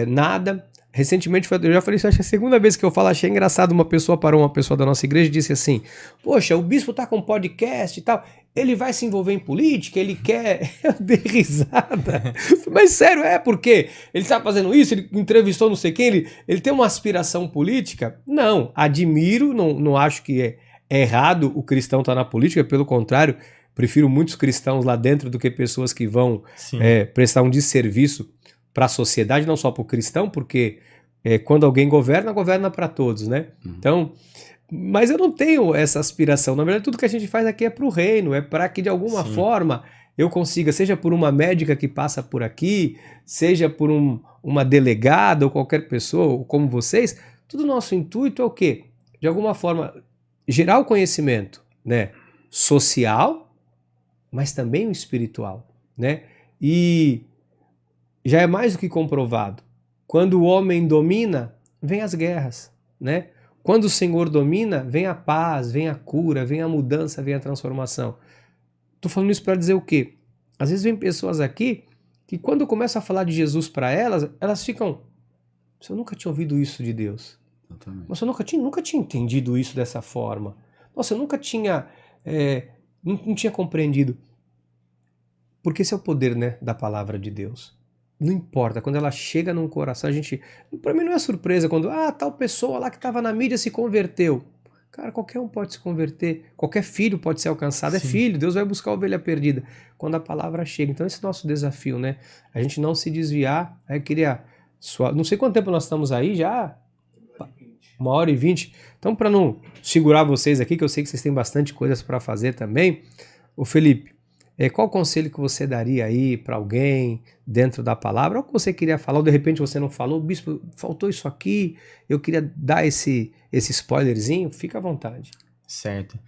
nada. Recentemente, eu já falei isso, acho que é a segunda vez que eu falo, achei engraçado, uma pessoa parou uma pessoa da nossa igreja e disse assim, poxa, o bispo tá com podcast e tal, ele vai se envolver em política, ele quer... Eu dei risada. Mas sério, porque ele tá fazendo isso, ele entrevistou não sei quem, ele tem uma aspiração política? Não, admiro, não acho que é errado o cristão estar na política, pelo contrário, prefiro muitos cristãos lá dentro do que pessoas que vão prestar um desserviço para a sociedade, não só para o cristão, porque quando alguém governa para todos, né? Então, mas eu não tenho essa aspiração. Na verdade, tudo que a gente faz aqui é para o reino, é para que de alguma forma eu consiga, seja por uma médica que passa por aqui, seja por uma delegada ou qualquer pessoa, ou como vocês, tudo nosso intuito é o quê? De alguma forma, gerar o conhecimento, né, social, mas também o espiritual, né? E já é mais do que comprovado. Quando o homem domina, vem as guerras, né? Quando o Senhor domina, vem a paz, vem a cura, vem a mudança, vem a transformação. Estou falando isso para dizer o quê? Às vezes vem pessoas aqui que quando eu começo a falar de Jesus para elas, elas ficam... Eu nunca tinha ouvido isso de Deus. Nossa, eu nunca tinha entendido isso dessa forma. Nossa, eu nunca tinha... não tinha compreendido. Porque esse é o poder, né, da palavra de Deus. Não importa, quando ela chega num coração, para mim não é surpresa quando, tal pessoa lá que estava na mídia se converteu. Cara, qualquer um pode se converter, qualquer filho pode ser alcançado, é filho, Deus vai buscar a ovelha perdida quando a palavra chega. Então esse é o nosso desafio, né? A gente não se desviar. Aí eu queria, não sei quanto tempo nós estamos aí já, 1h20. Então para não segurar vocês aqui, que eu sei que vocês têm bastante coisas para fazer também, ô Felipe, qual conselho que você daria aí para alguém dentro da palavra? Ou que você queria falar, ou de repente você não falou, bispo, faltou isso aqui, eu queria dar esse spoilerzinho, fica à vontade. Certo.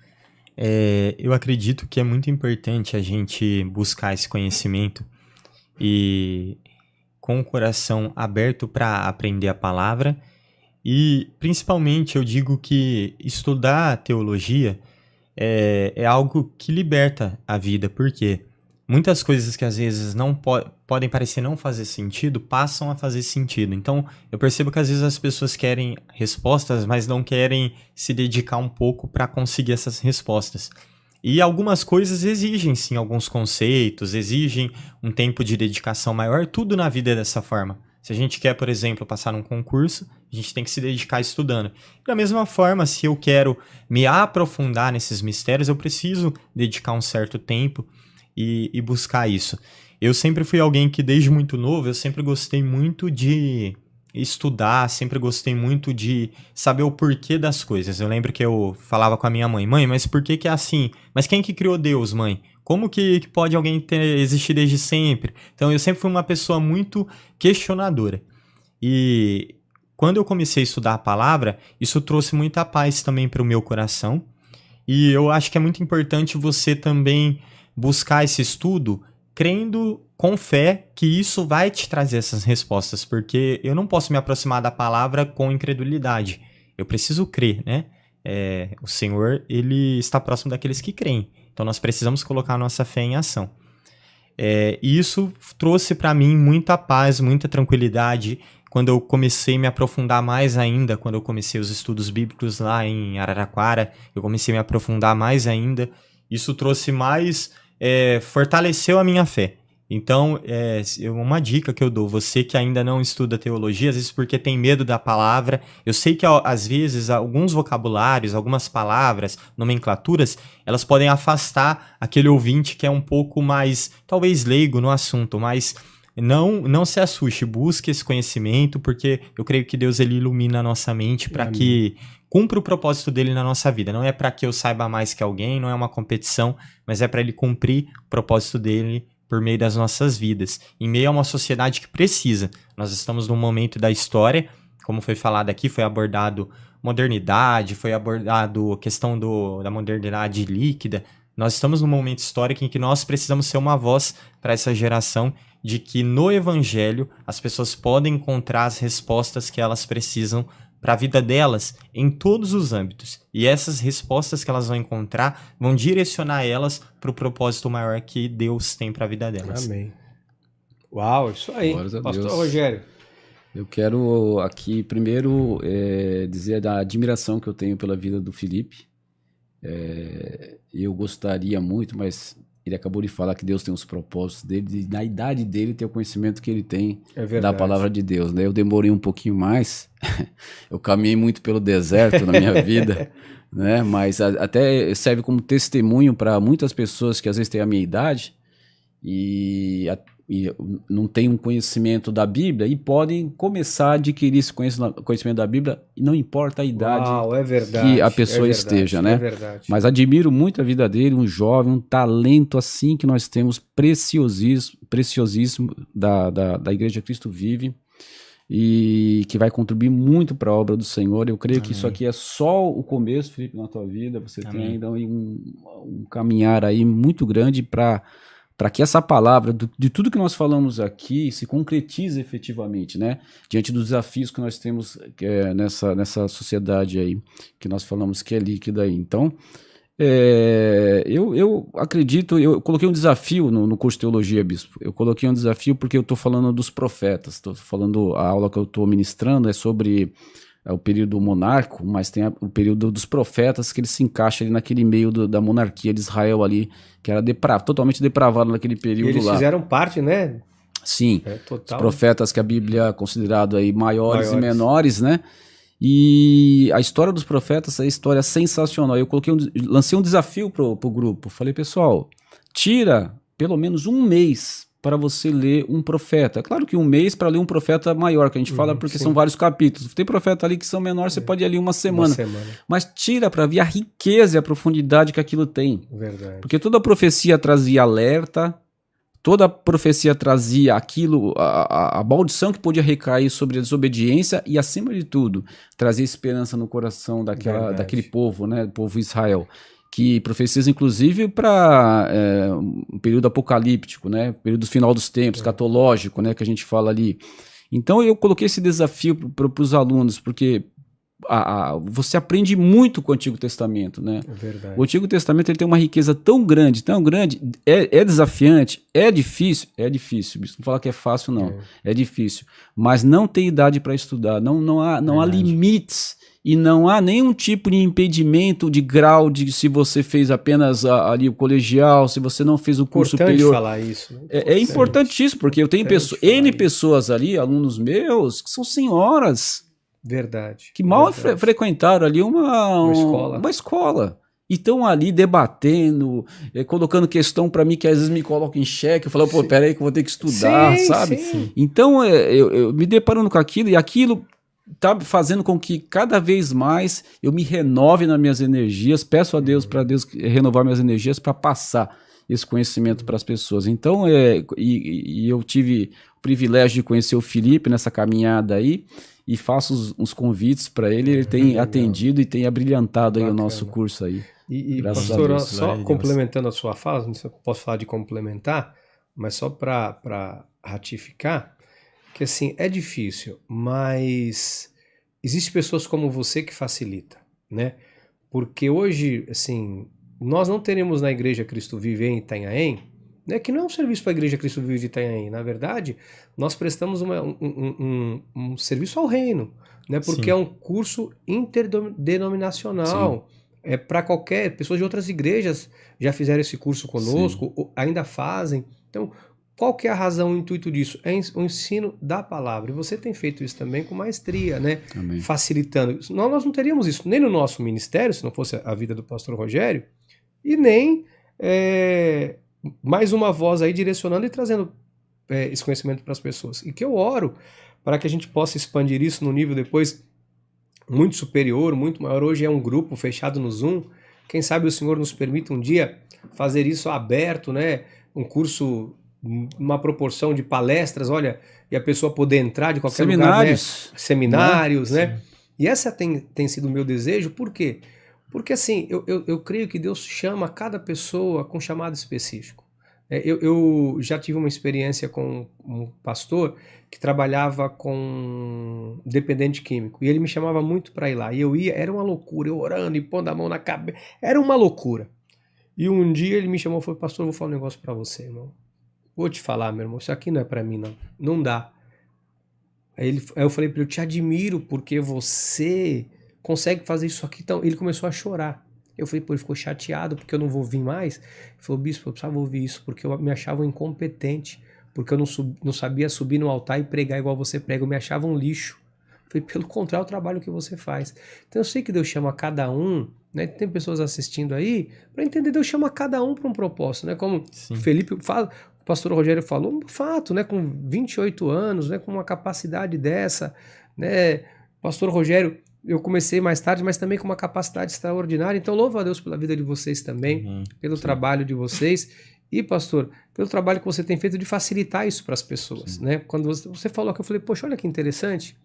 Eu acredito que é muito importante a gente buscar esse conhecimento e com o coração aberto para aprender a palavra e principalmente eu digo que estudar teologia é algo que liberta a vida, porque muitas coisas que às vezes não podem parecer não fazer sentido, passam a fazer sentido. Então, eu percebo que às vezes as pessoas querem respostas, mas não querem se dedicar um pouco para conseguir essas respostas. E algumas coisas exigem, sim, alguns conceitos, exigem um tempo de dedicação maior, tudo na vida é dessa forma. Se a gente quer, por exemplo, passar num concurso, a gente tem que se dedicar estudando. Da mesma forma, se eu quero me aprofundar nesses mistérios, eu preciso dedicar um certo tempo e buscar isso. Eu sempre fui alguém que, desde muito novo, eu sempre gostei muito de estudar, sempre gostei muito de saber o porquê das coisas. Eu lembro que eu falava com a minha mãe, mas por que é assim? Mas quem que criou Deus, mãe? Como que pode alguém existir desde sempre? Então eu sempre fui uma pessoa muito questionadora. E quando eu comecei a estudar a palavra, isso trouxe muita paz também para o meu coração. E eu acho que é muito importante você também buscar esse estudo crendo com fé que isso vai te trazer essas respostas, porque eu não posso me aproximar da palavra com incredulidade. Eu preciso crer, né? O Senhor, ele está próximo daqueles que creem. Então nós precisamos colocar a nossa fé em ação. E isso trouxe para mim muita paz, muita tranquilidade. Quando eu comecei a me aprofundar mais ainda, quando eu comecei os estudos bíblicos lá em Araraquara, eu comecei a me aprofundar mais ainda. Isso trouxe mais, fortaleceu a minha fé. Então, uma dica que eu dou, você que ainda não estuda teologia, às vezes porque tem medo da palavra, eu sei que às vezes alguns vocabulários, algumas palavras, nomenclaturas, elas podem afastar aquele ouvinte que é um pouco mais, talvez leigo no assunto, mas não se assuste, busque esse conhecimento, porque eu creio que Deus ele ilumina a nossa mente para que cumpra o propósito dele na nossa vida. Não é para que eu saiba mais que alguém, não é uma competição, mas é para ele cumprir o propósito dele por meio das nossas vidas, em meio a uma sociedade que precisa. Nós estamos num momento da história, como foi falado aqui, foi abordado modernidade, foi abordado a questão da modernidade líquida. Nós estamos num momento histórico em que nós precisamos ser uma voz para essa geração de que no Evangelho as pessoas podem encontrar as respostas que elas precisam para a vida delas em todos os âmbitos. E essas respostas que elas vão encontrar vão direcionar elas para o propósito maior que Deus tem para a vida delas. Amém. Uau, isso aí. Pastor Rogério. Eu quero aqui primeiro dizer da admiração que eu tenho pela vida do Felipe. Eu gostaria muito, mas ele acabou de falar que Deus tem os propósitos dele, e na idade dele ter o conhecimento que ele tem da palavra de Deus, né? Eu demorei um pouquinho mais, eu caminhei muito pelo deserto na minha vida, né? Mas até serve como testemunho para muitas pessoas que às vezes têm a minha idade e não têm um conhecimento da Bíblia e podem começar a adquirir esse conhecimento da Bíblia, e não importa a idade que a pessoa esteja, né? Mas admiro muito a vida dele, um jovem, um talento assim que nós temos preciosíssimo da Igreja Cristo Vive, e que vai contribuir muito para a obra do Senhor. Eu creio que isso aqui é só o começo, Felipe, na tua vida. Você tem ainda um caminhar aí muito grande para que essa palavra, de tudo que nós falamos aqui, se concretize efetivamente, né? Diante dos desafios que nós temos nessa sociedade aí, que nós falamos que é líquida aí. Então, eu acredito, eu coloquei um desafio no curso de teologia, bispo. Eu coloquei um desafio porque eu estou falando dos profetas. Estou falando, a aula que eu estou ministrando é sobre o período monárquico, mas tem o período dos profetas, que ele se encaixa ali naquele meio da monarquia de Israel ali, que era totalmente depravado naquele período. Eles fizeram parte, né? Sim, total. Os profetas que a Bíblia é considerado aí maiores e menores, né? E a história dos profetas é uma história sensacional. Eu lancei um desafio pro grupo. Falei, pessoal, tira pelo menos um mês para você ler um profeta. É claro que um mês para ler um profeta maior, que a gente fala porque são vários capítulos. Tem profeta ali que são menores, você pode ir ali uma semana. Mas tira para ver a riqueza e a profundidade que aquilo tem. Verdade. Porque toda profecia trazia alerta, toda profecia trazia aquilo, a maldição que podia recair sobre a desobediência e, acima de tudo, trazia esperança no coração daquele povo, né? O povo Israel. Que profecias, inclusive, para um período apocalíptico, né? Período final dos tempos, escatológico, né? Que a gente fala ali. Então, eu coloquei esse desafio para os alunos, porque você aprende muito com o Antigo Testamento, né? É verdade. O Antigo Testamento ele tem uma riqueza tão grande, é desafiante, é difícil, não falar que é fácil, não. É difícil. Mas não tem idade para estudar, não há limites. E não há nenhum tipo de impedimento de grau de se você fez apenas ali o colegial, se você não fez o curso superior. Falar isso, né? É importantíssimo, porque eu tenho pessoas ali, alunos meus, que são senhoras. Verdade. Que mal frequentaram ali uma escola. E estão ali debatendo, colocando questão para mim que às vezes me coloca em xeque. Eu falo, peraí que eu vou ter que estudar, sabe? Sim. Então, eu me deparando com aquilo, e aquilo tá fazendo com que cada vez mais eu me renove nas minhas energias, peço a Deus para Deus renovar minhas energias para passar. esse conhecimento para as pessoas. Então, eu tive o privilégio de conhecer o Felipe nessa caminhada aí, e faço uns convites para ele. Ele tem atendido e tem abrilhantado aí o nosso curso aí. E pastor, só complementando a sua fala, não sei se eu posso falar de complementar, mas só para ratificar, que assim, é difícil, mas existem pessoas como você que facilita, né? Porque hoje, assim, nós não teremos na Igreja Cristo Vive em Itanhaém, né, que não é um serviço para a Igreja Cristo Vive de Itanhaém. Na verdade, nós prestamos um serviço ao reino, né, porque Sim. é um curso interdenominacional. É para qualquer... Pessoas de outras igrejas já fizeram esse curso conosco, ainda fazem. Então, qual que é a razão, o intuito disso? É o ensino da palavra. E você tem feito isso também com maestria, né? Amém. Facilitando. Nós não teríamos isso nem no nosso ministério, se não fosse a vida do pastor Rogério, e nem mais uma voz aí direcionando e trazendo esse conhecimento para as pessoas. E que eu oro para que a gente possa expandir isso no nível depois muito superior, muito maior. Hoje é um grupo fechado no Zoom. Quem sabe o Senhor nos permita um dia fazer isso aberto, né? Um curso, uma proporção de palestras, olha, e a pessoa poder entrar de qualquer lugar, né? Seminários, né? E essa tem sido o meu desejo. Por quê? Porque assim, eu creio que Deus chama cada pessoa com chamado específico. Eu já tive uma experiência com um pastor que trabalhava com dependente químico, e ele me chamava muito para ir lá, e eu ia, era uma loucura, eu orando e pondo a mão na cabeça, era uma loucura. E um dia ele me chamou e falou: pastor, eu vou falar um negócio para você, irmão. Vou te falar, meu irmão, isso aqui não é para mim, não dá. Aí eu falei para ele: eu te admiro porque você consegue fazer isso aqui. Então ele começou a chorar. Eu falei: pô, ele ficou chateado porque eu não vou vir mais. Ele falou: bispo, eu precisava ouvir isso porque eu me achava incompetente, porque eu não sabia subir no altar e pregar igual você prega, eu me achava um lixo. Eu falei: pelo contrário, o trabalho que você faz. Então eu sei que Deus chama cada um, né? Tem pessoas assistindo aí, para entender, Deus chama cada um para um propósito, né? Como o Felipe fala, o pastor Rogério falou, um fato, né? Com 28 anos, né? Com uma capacidade dessa, né? Pastor Rogério, eu comecei mais tarde, mas também com uma capacidade extraordinária. Então, louvo a Deus pela vida de vocês também, pelo trabalho de vocês. E, pastor, pelo trabalho que você tem feito de facilitar isso para as pessoas, né? Quando você falou que eu falei: poxa, olha que interessante.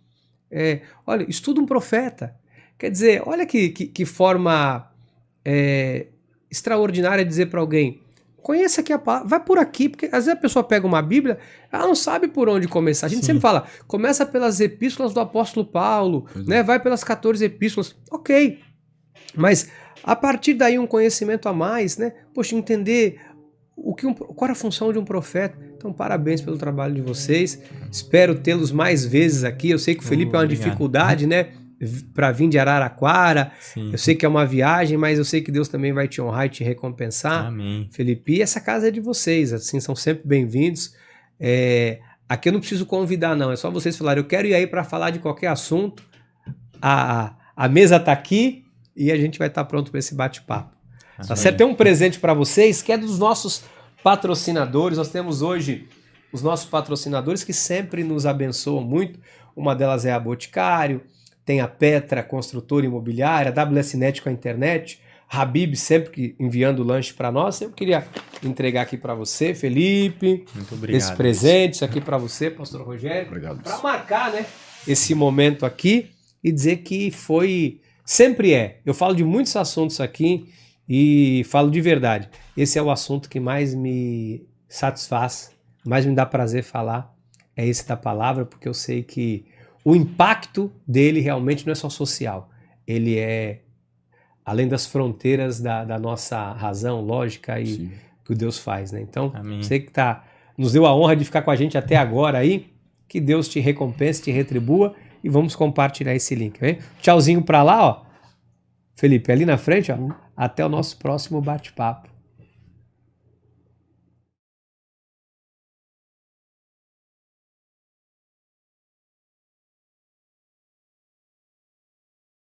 Olha, estuda um profeta. Quer dizer, olha que forma extraordinária de dizer para alguém: conheça aqui a palavra, vai por aqui, porque às vezes a pessoa pega uma Bíblia, ela não sabe por onde começar. A gente sempre fala: começa pelas epístolas do apóstolo Paulo, né? Vai pelas 14 epístolas. Ok, mas a partir daí um conhecimento a mais, né? Poxa, entender qual é a função de um profeta. Então, parabéns pelo trabalho de vocês. Espero tê-los mais vezes aqui. Eu sei que o Felipe é uma dificuldade, né? Para vir de Araraquara. Eu sei que é uma viagem, mas eu sei que Deus também vai te honrar e te recompensar. Amém. Felipe, e essa casa é de vocês, assim, são sempre bem-vindos. Aqui eu não preciso convidar, não. É só vocês falarem: eu quero ir aí para falar de qualquer assunto. A mesa está aqui e a gente vai estar pronto para esse bate-papo. Tá certo? Tem um presente para vocês que é dos nossos patrocinadores. Nós temos hoje os nossos patrocinadores que sempre nos abençoam muito. Uma delas é a Boticário, tem a Petra, construtora imobiliária, a WSNet com a internet, Habib sempre enviando lanche para nós. Eu queria entregar aqui para você, Felipe, muito obrigado, esse presente, isso aqui para você, pastor Rogério, para marcar, né, esse momento aqui e dizer que sempre eu falo de muitos assuntos aqui e falo de verdade. Esse é o assunto que mais me satisfaz, mais me dá prazer falar, é esse da palavra, porque eu sei que o impacto dele realmente não é só social, ele é além das fronteiras da nossa razão, lógica e que o Deus faz, né? Então, você que nos deu a honra de ficar com a gente até agora aí, que Deus te recompense, te retribua, e vamos compartilhar esse link, hein? Tchauzinho pra lá, ó. Felipe, ali na frente, ó. Até o nosso próximo bate-papo.